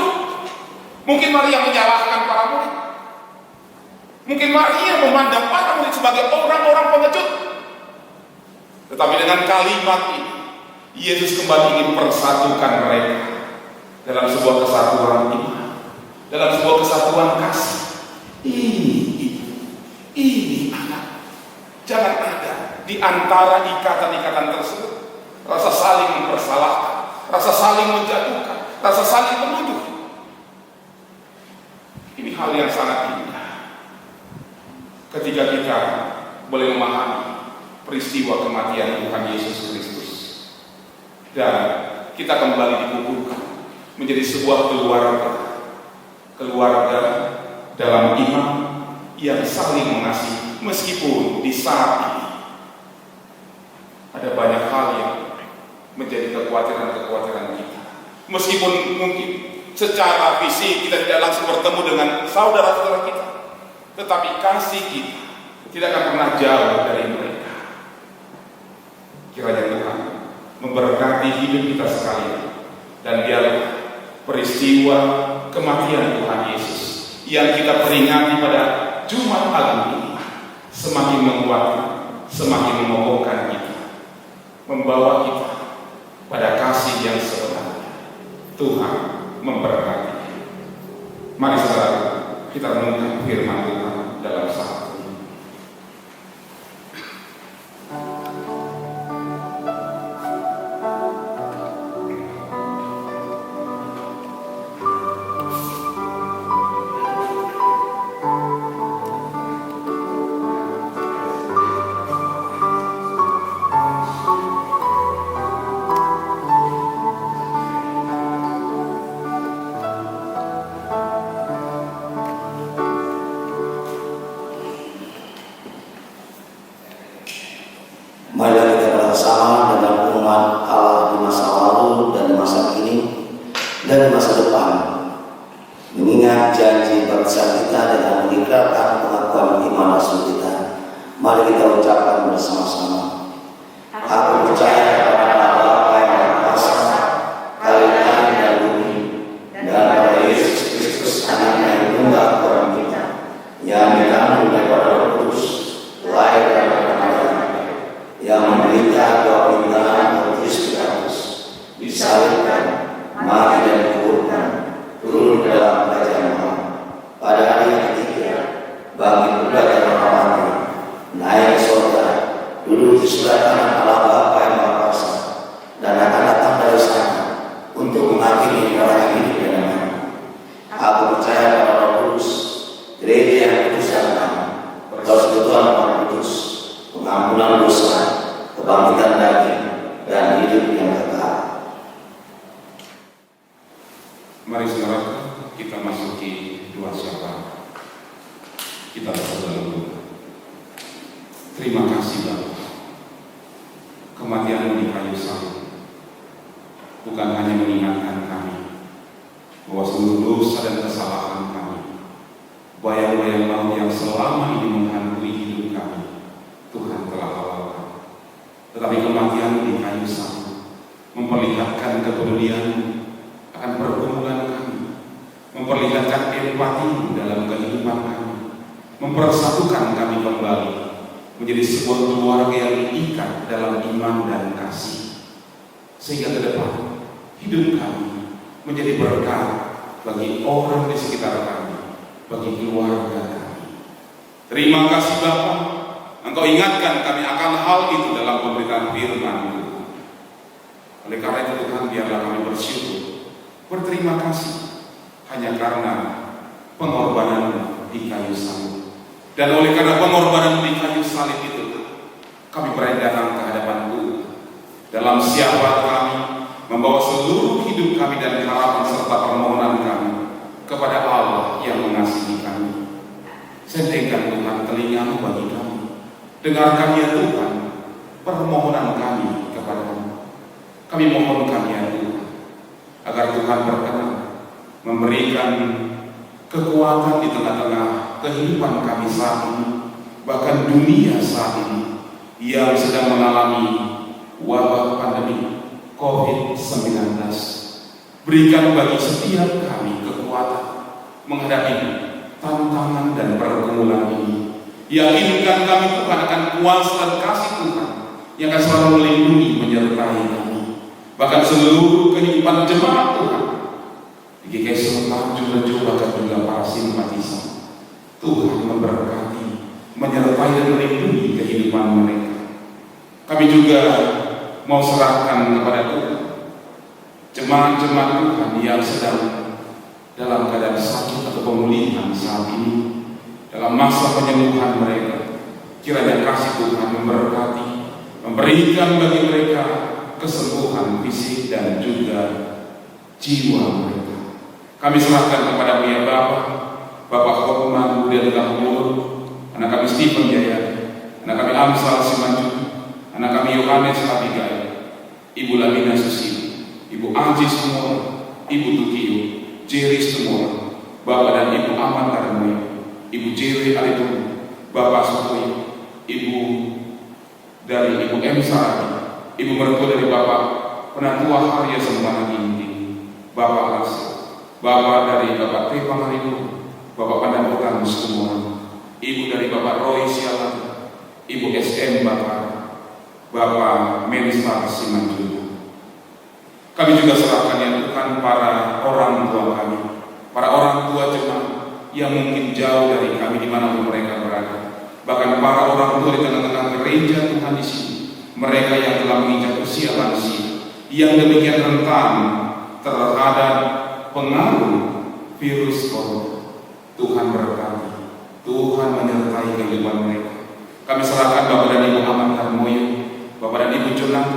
Mungkin Maria menyalahkan para murid, mungkin Maria memandang para murid sebagai orang-orang pengecut. Tetapi dengan kalimat ini, Yesus kembali ingin persatukan mereka dalam sebuah kesatuan iman, dalam sebuah kesatuan kasih. Ini anak. Jangan ada di antara ikatan-ikatan tersebut rasa saling mempersalahkan, rasa saling menjatuhkan, rasa saling menuduh. Ini hal yang sangat indah ketika kita boleh memahami peristiwa kematian Tuhan Yesus Kristus dan kita kembali dikukuhkan menjadi sebuah keluarga dalam iman yang saling mengasihi. Meskipun di saat ini ada banyak hal yang menjadi kekhawatiran kita, meskipun mungkin secara fisik kita tidak langsung bertemu dengan saudara-saudara kita, tetapi kasih kita tidak akan pernah jauh dari mereka. Kiranya Tuhan memberkati hidup kita sekalian, dan biarlah peristiwa kematian Tuhan Yesus yang kita peringati pada Jumat Agung ini semakin menguatkan, semakin mengokohkan kita membawa kita pada kasih yang sebenarnya. Tuhan memberkati. Mari saudara, kita renungkan firman Tuhan dalam saat ini. Marilah kita bersama dalam umat Allah di masa lalu dan di masa kini dan di masa depan, mengingat janji bangsa kita dengan mengikrarkan pengakuan iman rasul kita. Mari kita ucapkan bersama-sama. Aku percaya kepada Allah yang Maha Kuasa, Kalian dan bumi, dan pada Yesus Kristus Anaknya yang tunggal Tuhan kita, yang dikandung daripada Roh Kudus, lahir dari yang menderita 2 bintang Agustus Pilatus, disalibkan, mati dan dikuburkan, turun ke dalam kerajaan Allah. Pada hari yang ketiga, bangkit pula dari orang mati, naik ke surga, duduk di sebelah kanan Allah Bapa yang Maha Kuasa, dan akan datang dari sana untuk menghakimi orang yang hidup dan mati. Aku percaya pada Roh Kudus, gereja yang kudus dan damai, persekutuan orang kudus, pengampunan dosa, kebangkitan daging, dan hidup yang kekal. Mari saudara, kita masuki dua syafaat. Kita berdoa dulu. Terima kasih Bapa, kematian-Mu di kayu salib bukan hanya mengingatkan kami bahwa seluruh dosa dan kesalahan kami, bayang-bayang maut yang selama ini menghantui hidup kami, Tuhan telah halalkan. Tetapi kematian di kayu salib memperlihatkan kepedulian akan pergumulan kami, memperlihatkan empati dalam kehidupan kami, mempersatukan kami kembali menjadi sebuah keluarga yang diikat dalam iman dan kasih, sehingga ke depan hidup kami menjadi berkat bagi orang di sekitar kami, bagi keluarga kami. Terima kasih Bapa, Engkau ingatkan kami akan hal itu dalam pemberitaan firman-Mu. Oleh karena itu Tuhan, biarlah kami bersyukur, berterima kasih hanya karena pengorbanan di kayu salib. Dan oleh karena pengorbanan di kayu salib itu, kami berani datang ke hadapan Tuhan dalam syafaat kami, membawa seluruh hidup kami dan harapan serta permohonan kami kepada Allah yang mengasihi kami. Sediakan Tuhan telinga-Mu bagi kami. Dengarkan ya Tuhan permohonan kami kepada-Mu. Kami mohonkan ya Tuhan, agar Tuhan berkenan memberikan kekuatan di tengah-tengah kehidupan kami saat ini, bahkan dunia saat ini yang sedang mengalami wabah pandemi COVID-19. Berikan bagi setiap kami kekuatan menghadapi tantangan dan pergumulan ini. Yakinkan kami Tuhan akan kuasa dan kasih Tuhan yang akan selalu melindungi, menyertai kami, bahkan seluruh kehidupan jemaat Tuhan di GKI Selatan juga bahkan juga para simpatisan. Tuhan memberkati, menyertai dan melindungi kehidupan mereka. Kami juga mau serahkan kepada Tuhan jemaat-jemaat Tuhan yang sedang dalam keadaan sakit atau pemulihan saat ini, dalam masa penyembuhan mereka. Kiranya kasih Tuhan memberkati, memberikan bagi mereka kesembuhan fisik dan juga jiwa mereka. Kami serahkan kepada ya Bapak Hotman Budi Kahmur, anak kami Stephen Jaya, anak kami Amsal Simanju, anak kami Yohanes Abigail, Ibu Lamina Susi, Ibu Anji semua, Ibu Tukio, Jerry semua, Bapak dan Ibu Aman Karmui, Ibu Jerry Alitung, Bapak Sukui, Ibu dari Ibu M. Sarani, Ibu mertua dari Bapak Penatua Harya Sembana Ginti, Bapak Ras, Bapak dari Bapak Tri Pangaribu, Bapak Pandapokan semua, Ibu dari Bapak Roy Sialan, Ibu SM Bakar, Bapak Mensar Simanjuntak. Kami juga serahkan ya Tuhan para orang tua kami, para orang tua jemaat yang mungkin jauh dari kami dimanapun mereka berada. Bahkan para orang tua di tengah-tengah gereja Tuhan di sini, mereka yang telah menginjak usia lansia, yang demikian rentan terhadap pengaruh virus corona. Tuhan berkati, Tuhan menyertai kehidupan mereka. Kami serahkan Bapak dan Ibu Aman Harmoyo, Bapak dan Ibu Jonan,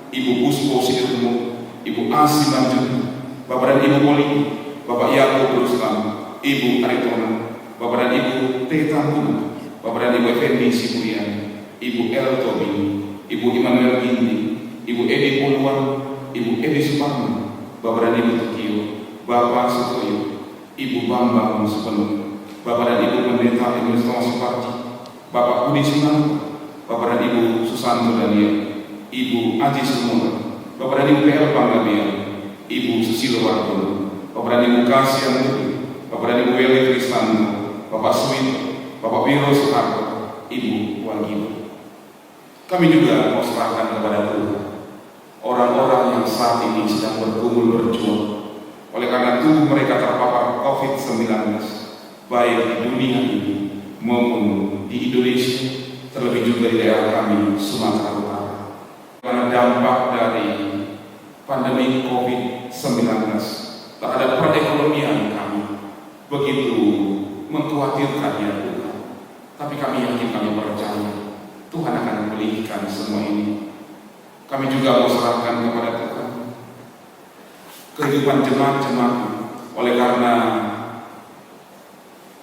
Ibu Buspo Sidirmo, Ibu Asi Manjuntak, Bapak dan Ibu Poli, Bapak Yakub Rustam, Ibu Aritona, Bapak dan Ibu Teta Pun, Bapak dan Ibu Effendi Sibuyan, Ibu El Tobi, Ibu Immanuel Gindi, Ibu Edi Puluan, Ibu Edi Suparno, Bapak dan Ibu Tukio, Bapak Sutoyo, Ibu Bambang Supenuh, Bapak dan Ibu Pendeta Ibu Thomas Suparji, Bapak Budi Sunanto, Bapak dan Ibu Susanto Daniel, Ibu Aji Sumona, Bapak dan Ibu PL Panggabean, Ibu Susilo Wardono, Bapak dan Ibu Kasian Mudi, Bapak dan Ibu Weli Kristanto, Bapak Suwito, Bapak Wiro Soeharto, Ibu Wagyu. Kami juga mau serahkan kepada Tuhan orang-orang yang saat ini sedang bergumul berjuang oleh karena tubuh mereka terpapar COVID-19, baik di dunia ini maupun di Indonesia, terlebih juga di daerah kami Sumatera Utara. Karena dampak dari pandemi COVID-19 terhadap perekonomian kami begitu mengkhawatirkan ya Tuhan. Tapi kami yakin, kami percaya Tuhan akan memulihkan semua ini. Kami juga mau serahkan kepada Tuhan kehidupan jemaat-jemaat oleh karena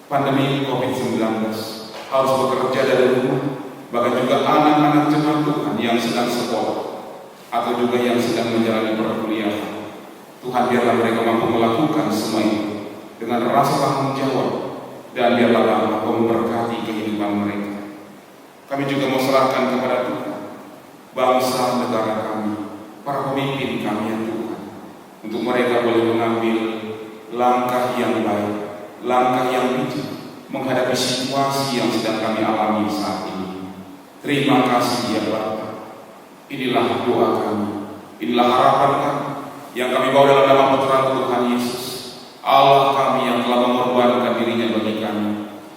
pandemi COVID-19 harus bekerja dari rumah, bahkan juga anak-anak jemaat Tuhan yang sedang sekolah atau juga yang sedang menjalani perkuliahan. Tuhan biarlah mereka mampu melakukan semua itu dengan rasa tanggung jawab, dan biarlah mampu memberkati kehidupan mereka. Kami juga mau serahkan kepada Tuhan bangsa negara kami, para pemimpin kami ya Tuhan, untuk mereka boleh mengambil langkah yang baik, langkah yang bijak menghadapi situasi yang sedang kami alami saat ini. Terima kasih ya Bapa. Inilah doa kami, inilah harapan kami yang kami bawa dalam nama putra Tuhan Yesus, Allah kami yang telah mengorbankan dirinya bagi kami,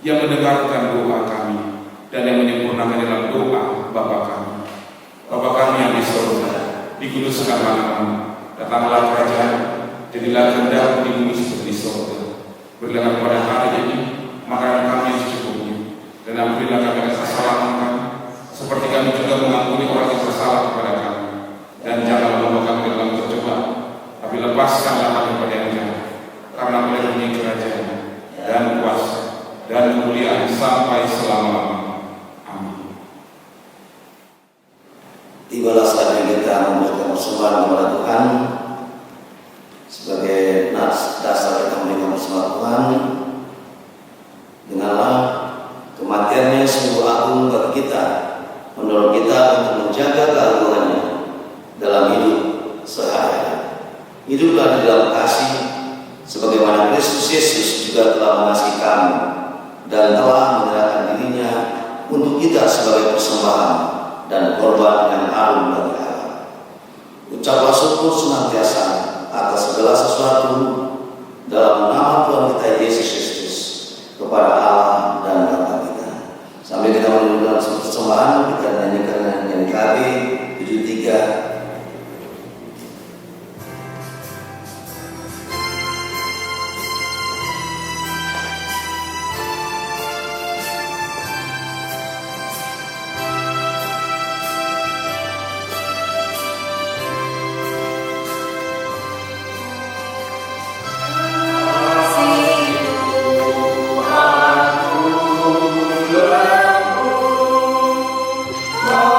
yang mendengarkan doa kami dan yang menyempurnakan dalam doa Bapa kami. Bapa kami yang di surga, dikuduskan namamu, datanglah kerajaan, jadilah kehendak-Mu di bumi seperti di surga. Berilah kepada hari ini makanan kami yang secukupnya, dan ampunilah kami atas kesalahan kami, seperti kami juga mengampuni orang yang bersalah kepada kami. Dan jangan membawa kami ke dalam percobaan, tapi lepaskanlah kami pada yang jahat, karena Oleh-Mu kerajaan dan kuasa dan kemuliaan sampai selama-lamanya. Tibalah saatnya kita memberikan persembahan kepada Tuhan sebagai dasar kita memberikan persembahan Tuhan. Dengarlah, kematiannya sungguh agung bagi kita, mendorong kita untuk menjaga keagungannya dalam hidup sehari-hari. Hiduplah di dalam kasih, sebagaimana Kristus Yesus juga telah mengasihi kami dan telah menyerahkan dirinya untuk kita sebagai persembahan dan korban yang agung bagi Allah. Ucaplah syukur senantiasa atas segala sesuatu dalam nama Tuhan kita Yesus Kristus kepada Allah dan Bapa kita. Sambil kita menunjukkan persembahan, kita nyanyikan nyanyian KB 73. Oh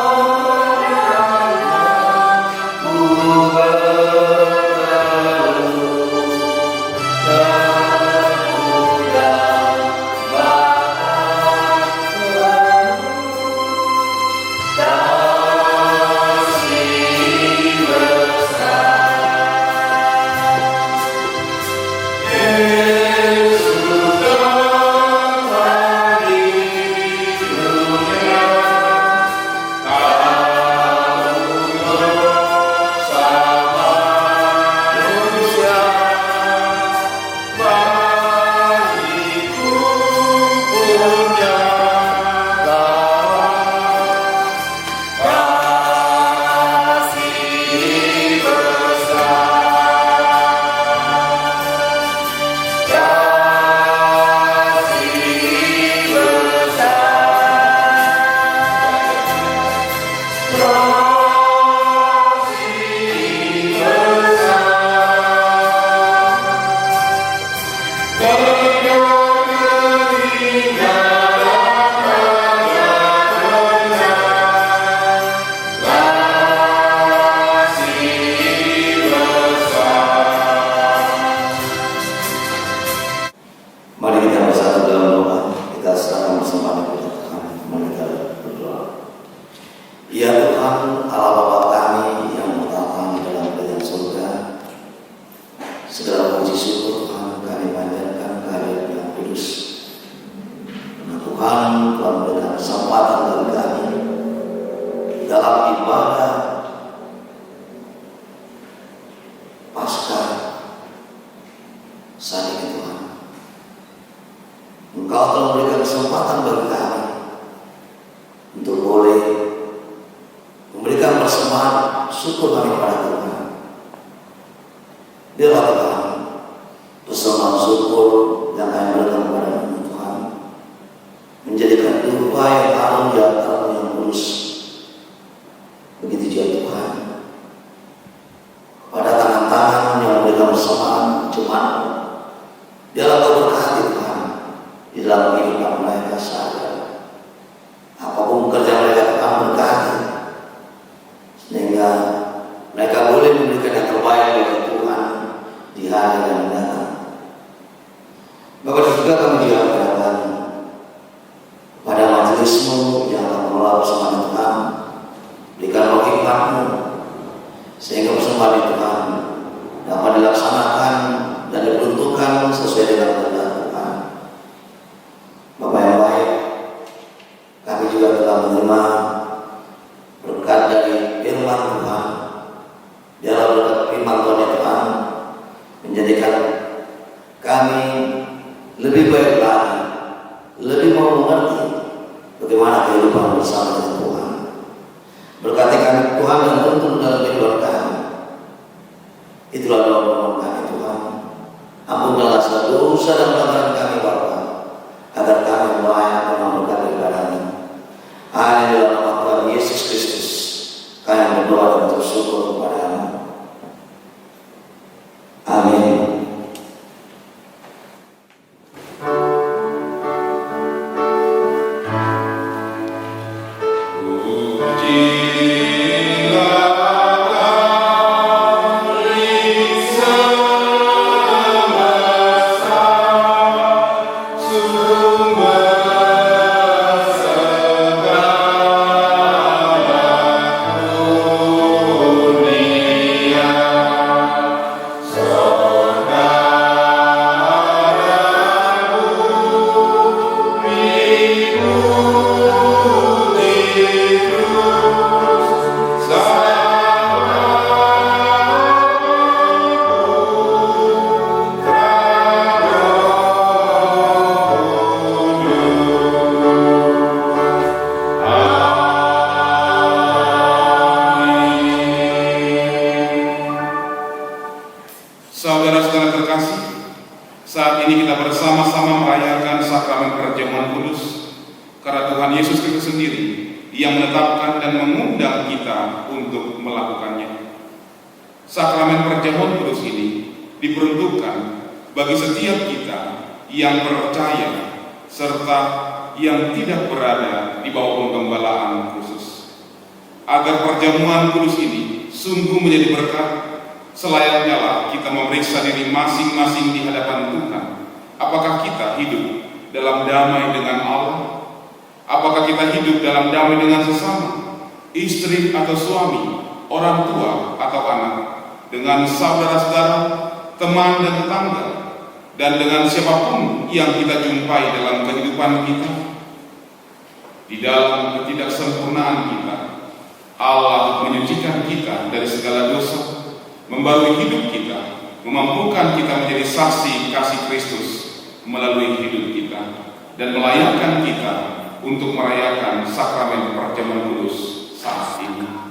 Tuhan telah memberikan kesempatan bagi kami dalam ibadah Paskah saat ini. Tuhan, Engkau telah memberikan kesempatan bagi kami untuk boleh memberikan persembahan syukur kami kepada Tuhan. Biarlah Tuhan, persembahan syukur yang kami berikan kepada Tuhan menjadikan dupa yang harum di antara yang kudus. Begitu juga Tuhan, pada tangan-tangan yang memberikan persembahan jemaat, biarlah Kau berkati Tuhan di dalam kehidupan mereka sehari-hari. Apapun kerja mereka Tuhan berkati, sehingga mereka boleh memberikan yang terbaik bagi Tuhan di hari yang mendatang. Bapak juga kami juga berkata pada majelismu yang akan mengelola persembahan Tuhan, berikan roh hikmat-Mu sehingga persembahan Tuhan dapat dilaksanakan dan diperuntukkan sesuai dengan kehendak Tuhan. Bapak yang baik, kami juga telah menerima berkat dari firman Tuhan. Biarlah berkat firman Tuhan Tuhan menjadikan kami lebih baik lagi, lebih mau mengerti bagaimana kehidupan bersama dengan Tuhan. Berkati kami Tuhan dan tuntun dalam kehidupan kami. Itulah doa kami Tuhan. Ampunkanlah segala dosa dan pelanggaran kami Bapa, agar kami layak mengamalkan ibadah-Mu. Hanya di dalam nama Tuhan Yesus Kristus kami berdoa dan bersyukur kepada-Mu. Amin. Saudara-saudara terkasih, saat ini kita bersama-sama merayakan sakramen perjamuan kudus karena Tuhan Yesus Kristus sendiri yang menetapkan dan mengundang kita untuk melakukannya. Sakramen perjamuan kudus ini diperuntukkan bagi setiap kita yang percaya serta yang tidak berada di bawah penggembala khusus, agar perjamuan kudus ini sungguh menjadi berkat. Selayaknya lah kita memeriksa diri masing-masing di hadapan Tuhan. Apakah kita hidup dalam damai dengan Allah? Apakah kita hidup dalam damai dengan sesama, istri atau suami, orang tua atau anak, dengan saudara-saudara, teman dan tetangga, dan dengan siapapun yang kita jumpai dalam kehidupan kita? Di dalam ketidaksempurnaan kita, Allah menyucikan kita dari segala dosa, membarui hidup kita, memampukan kita menjadi saksi kasih Kristus melalui hidup kita, dan melayakkan kita untuk merayakan sakramen perjamuan kudus saat ini.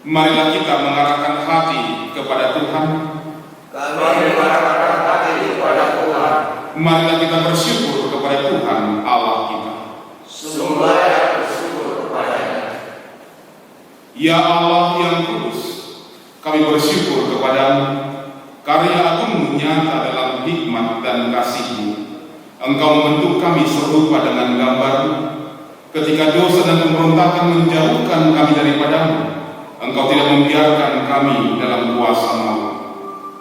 Marilah kita mengarahkan hati kepada Tuhan. Kami mengarahkan hati kepada Tuhan. Marilah kita bersyukur kepada Tuhan Allah kita. Sungguh layak bersyukur kepada-Nya. Ya Allah yang kudus, kami bersyukur kepada-Mu. Karya Agung-Mu nyata dalam hikmat dan kasih-Mu. Engkau membentuk kami serupa dengan gambar-Mu. Ketika dosa dan pemberontakan menjauhkan kami daripada-Mu, Engkau tidak membiarkan kami dalam kuasa maut.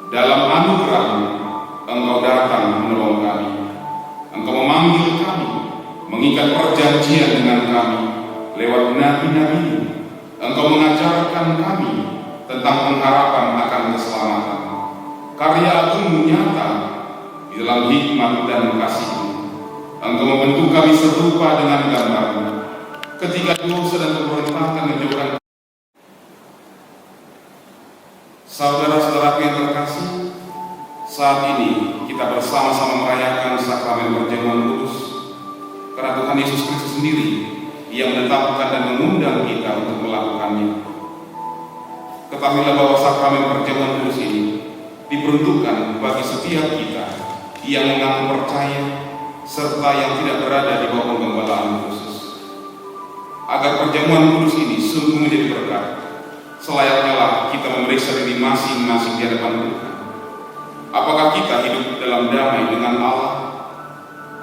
Dalam anugerah-Mu, Engkau datang menolong kami. Engkau memanggil kami, mengikat perjanjian dengan kami lewat nabi-nabi-Mu. Engkau mengajarkan kami tentang pengharapan akan keselamatan. Karya Agung-Mu nyata di dalam hikmat dan kasih-Mu. Engkau membentuk kami serupa dengan gambar-Mu. Ketika dosa dan pemberontakan menjauhkan. Saudara-saudaraku yang terkasih, saat ini kita bersama-sama merayakan sakramen perjamuan kudus, karena Tuhan Yesus Kristus sendiri yang menetapkan dan mengundang kita untuk melakukannya. Ketahuilah bahwa sakramen perjamuan kudus ini diperuntukkan bagi setiap kita yang mengaku percaya serta yang tidak berada di bawah penggembalaan khusus. Agar perjamuan kudus ini sungguh menjadi berkat, selayaknya lah kita memeriksa diri masing-masing di hadapan Tuhan. Apakah kita hidup dalam damai dengan Allah?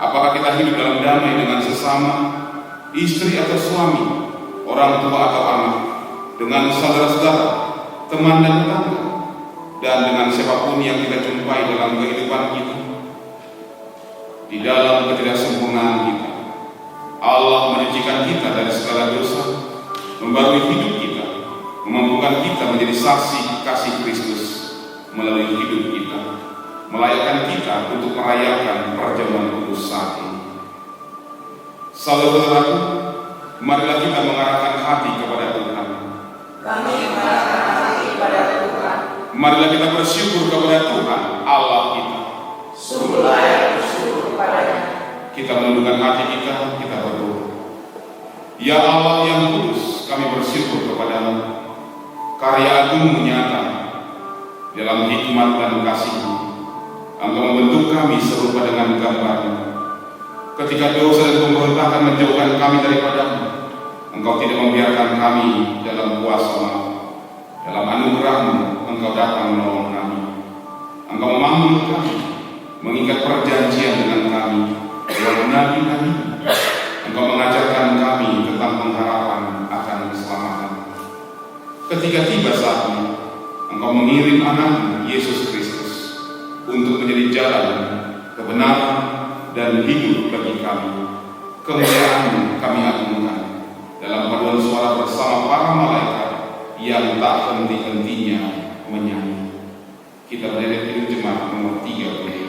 Apakah kita hidup dalam damai dengan sesama, istri atau suami, orang tua atau anak, dengan saudara-saudara, teman dan tetangga, dan dengan siapapun yang kita jumpai dalam kehidupan kita? Di dalam ketidaksempurnaan kita, Allah menyucikan kita dari segala dosa, membarui hidup kita, memampukan kita menjadi saksi kasih Kristus melalui hidup kita, melayakkan kita untuk merayakan perjamuan kudus saat ini. Saudara-saudaraku, marilah kita mengarahkan hati kepada Tuhan. Kami mengarahkan hati kepada Tuhan. Marilah kita bersyukur kepada Tuhan Allah kita. Sungguh layak bersyukur kepada-Nya. Kita menundukkan hati kita berdoa. Ya Allah yang kudus, kami bersyukur kepada-Mu. Karya agung-Mu nyata dalam hikmat dan kasih-Mu. Engkau membentuk kami serupa dengan gambar-Mu. Ketika dosa dan pemberontakan menjauhkan kami daripada-Mu, Engkau tidak membiarkan kami dalam kuasa-Mu. Dalam anugerah-Mu, Engkau datang menolong kami. Engkau memanggil kami, mengikat perjanjian dengan kami, melalui nabi-nabi. Engkau mengajarkan kami tentang pengharapan akan keselamatan. Ketika tiba saatnya, Engkau mengirim anak-Mu Yesus Kristus untuk menjadi jalan, kebenaran, dan hidup bagi kami. Kemuliaan-Mu kami agungkan dalam paduan suara bersama para malaikat yang tak henti-hentinya menyanyi. Kita berdiri di jemaat nomor 35.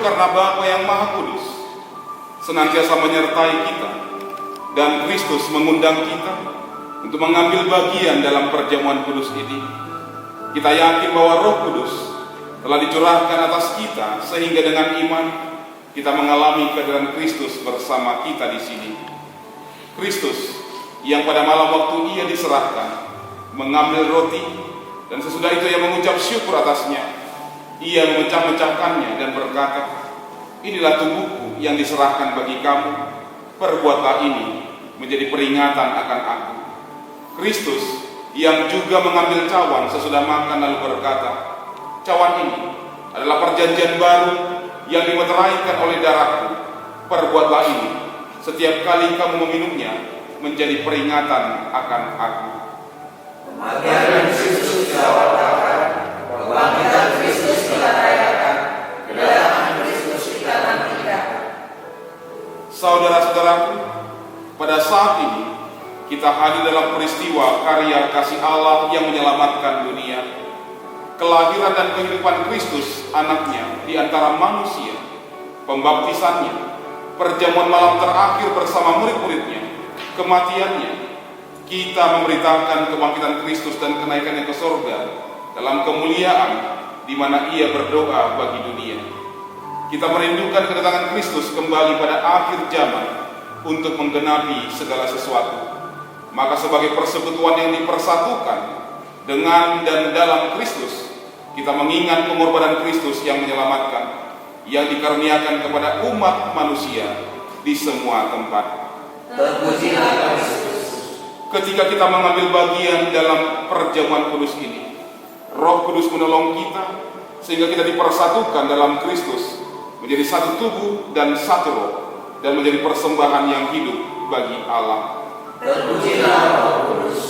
Karena Bapa yang Maha Kudus senantiasa menyertai kita dan Kristus mengundang kita untuk mengambil bagian dalam perjamuan kudus ini. Kita yakin bahwa Roh Kudus telah dicurahkan atas kita sehingga dengan iman kita mengalami kehadiran Kristus bersama kita di sini. Kristus yang pada malam waktu Ia diserahkan mengambil roti dan sesudah itu Ia mengucap syukur atasnya. Ia memecah-mecahkannya dan berkata, "Inilah tubuhku yang diserahkan bagi kamu. Perbuatlah ini menjadi peringatan akan aku." Kristus yang juga mengambil cawan sesudah makan lalu berkata, "Cawan ini adalah perjanjian baru yang dimeteraikan oleh darahku. Perbuatlah ini setiap kali kamu meminumnya menjadi peringatan akan aku." Kematian Kristus kita wartakan, kebangkitan Kristus kita rayakan, kedatangan Kristus kita nantikan. Saudara-saudaraku, pada saat ini kita hadir dalam peristiwa karya kasih Allah yang menyelamatkan dunia, kelahiran dan kehidupan Kristus anaknya di antara manusia, pembaptisannya, perjamuan malam terakhir bersama murid-muridnya, kematiannya, kita memberitakan kebangkitan Kristus dan kenaikannya ke sorga dalam kemuliaan di mana ia berdoa bagi dunia. Kita merindukan kedatangan Kristus kembali pada akhir zaman untuk menggenapi segala sesuatu. Maka sebagai persekutuan yang dipersatukan dengan dan dalam Kristus, kita mengingat pengorbanan Kristus yang menyelamatkan, yang dikaruniakan kepada umat manusia di semua tempat. Terpujilah Kristus. Ketika kita mengambil bagian dalam perjamuan kudus ini, Roh Kudus menolong kita sehingga kita dipersatukan dalam Kristus menjadi satu tubuh dan satu roh, dan menjadi persembahan yang hidup bagi Allah. Terpujilah Roh Kudus.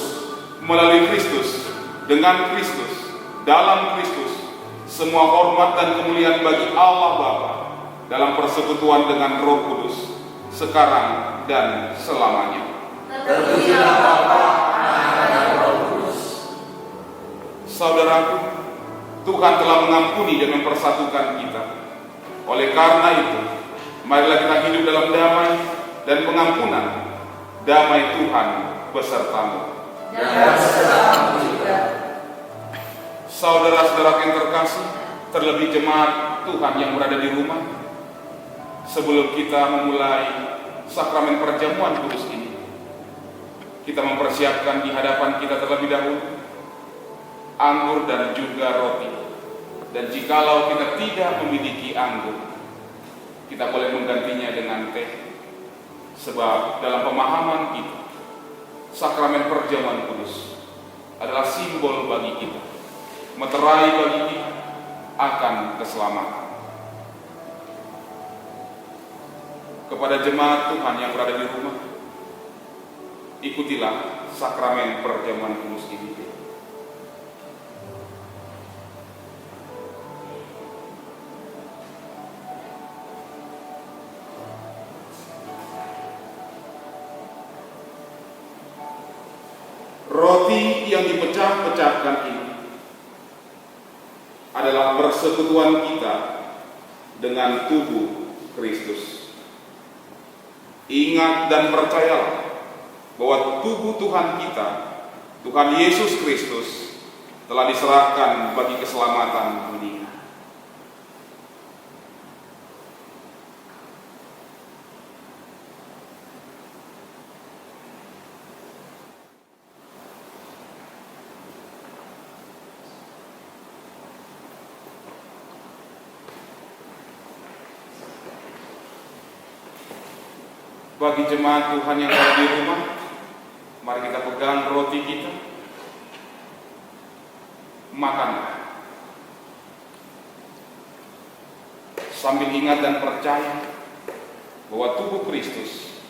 Melalui Kristus, dengan Kristus, dalam Kristus, semua hormat dan kemuliaan bagi Allah Bapa dalam persekutuan dengan Roh Kudus sekarang dan selamanya. Terpujilah Bapa, Anak, dan Roh Kudus. Saudaraku, Tuhan telah mengampuni dan mempersatukan kita. Oleh karena itu, marilah kita hidup dalam damai dan pengampunan. Damai Tuhan besertamu. Dan besertamu juga. Saudara-saudara yang terkasih, terlebih jemaat Tuhan yang berada di rumah, sebelum kita memulai sakramen perjamuan kudus ini, kita mempersiapkan di hadapan kita terlebih dahulu anggur dan juga roti. Dan jikalau kita tidak memiliki anggur, kita boleh menggantinya dengan teh. Sebab dalam pemahaman kita, sakramen perjamuan kudus adalah simbol bagi kita, meterai bagi kita akan keselamatan. Kepada jemaat Tuhan yang berada di rumah, ikutilah sakramen perjamuan kudus ini. Roti yang dipecah-pecahkan ini adalah persekutuan kita dengan tubuh Kristus. Ingat dan percayalah bahwa tubuh Tuhan kita, Tuhan Yesus Kristus, telah diserahkan bagi keselamatan dunia. Bagi jemaat Tuhan yang ada di rumah, mari kita pegang roti kita, makanlah sambil ingat dan percaya bahwa tubuh Kristus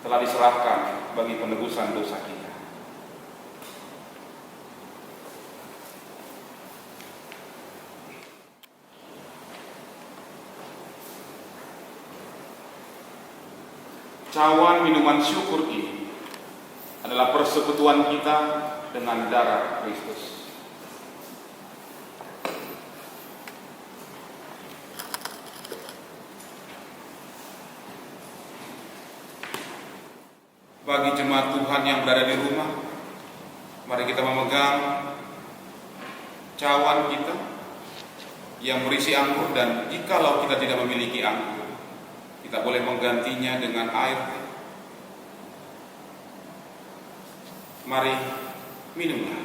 telah diserahkan bagi penebusan dosa kita. Cawan minuman syukur ini adalah persekutuan kita dengan darah Kristus. Bagi jemaat Tuhan yang berada di rumah, mari kita memegang cawan kita yang berisi anggur, dan jikalau kita tidak memiliki anggur, kita boleh menggantinya dengan air. Mari minumlah.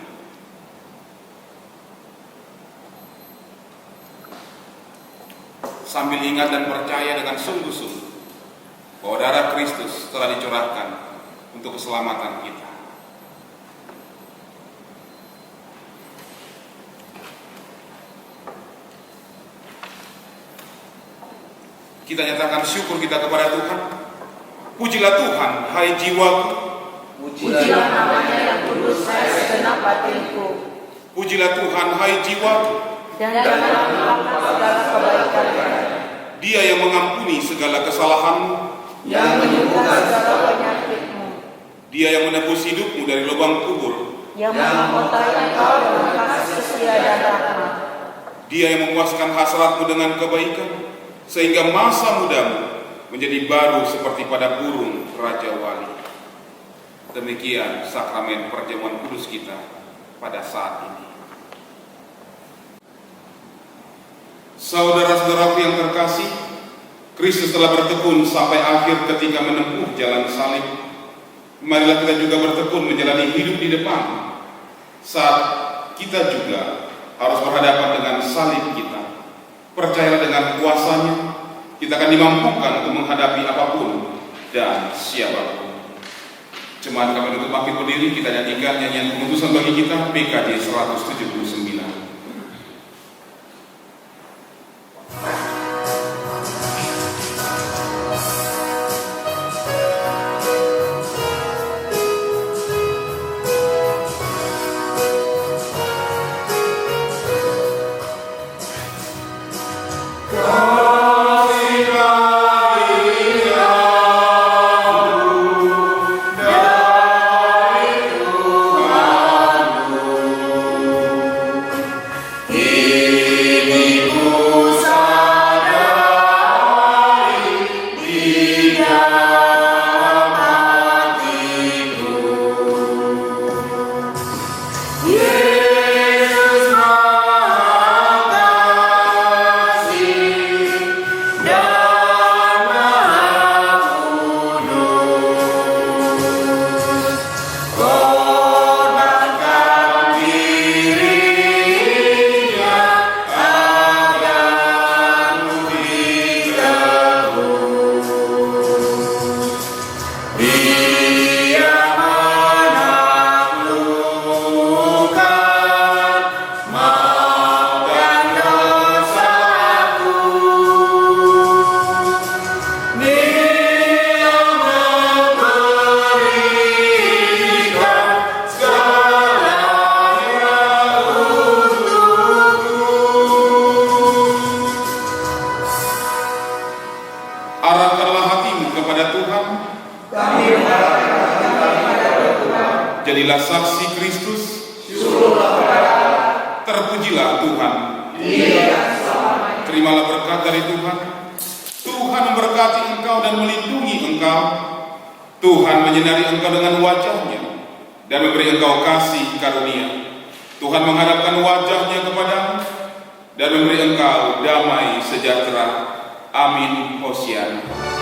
Sambil ingat dan percaya dengan sungguh-sungguh bahwa darah Kristus telah dicurahkan untuk keselamatan kita. Kita nyatakan syukur kita kepada Tuhan. Pujilah Tuhan, hai jiwaku. Pujilah namanya yang kudus, hai segenap batinku. Pujilah Tuhan, hai jiwaku. Dan janganlah melupakan segala kebaikannya. Dia yang mengampuni segala kesalahanmu, yang menyembuhkan segala penyakitmu, Dia yang menebus hidupmu dari lubang kubur, yang mengotai engkau dengan kasih setia dan rahmat. Dia yang memuaskan hasratmu dengan kebaikan, sehingga masa mudamu menjadi baru seperti pada burung Raja Wali. Demikian sakramen perjamuan kudus kita pada saat ini. Saudara-saudaraku yang terkasih, Kristus telah bertekun sampai akhir ketika menempuh jalan salib. Marilah kita juga bertekun menjalani hidup di depan saat kita juga harus berhadapan dengan salib kita. Percayalah dengan kuasanya, kita akan dimampukan untuk menghadapi apapun dan siapapun. Jemaat kami untuk makin berdiri, kita nyanyikan nyanyian pengutusan bagi kita, PKJ 179. Jadilah saksi Kristus. Terpujilah Tuhan. Terimalah berkat dari Tuhan. Tuhan memberkati engkau dan melindungi engkau. Tuhan menyinari engkau dengan wajahnya dan memberi engkau kasih karunia. Tuhan menghadapkan wajahnya kepadamu dan memberi engkau damai sejahtera. Amin. Hosiana.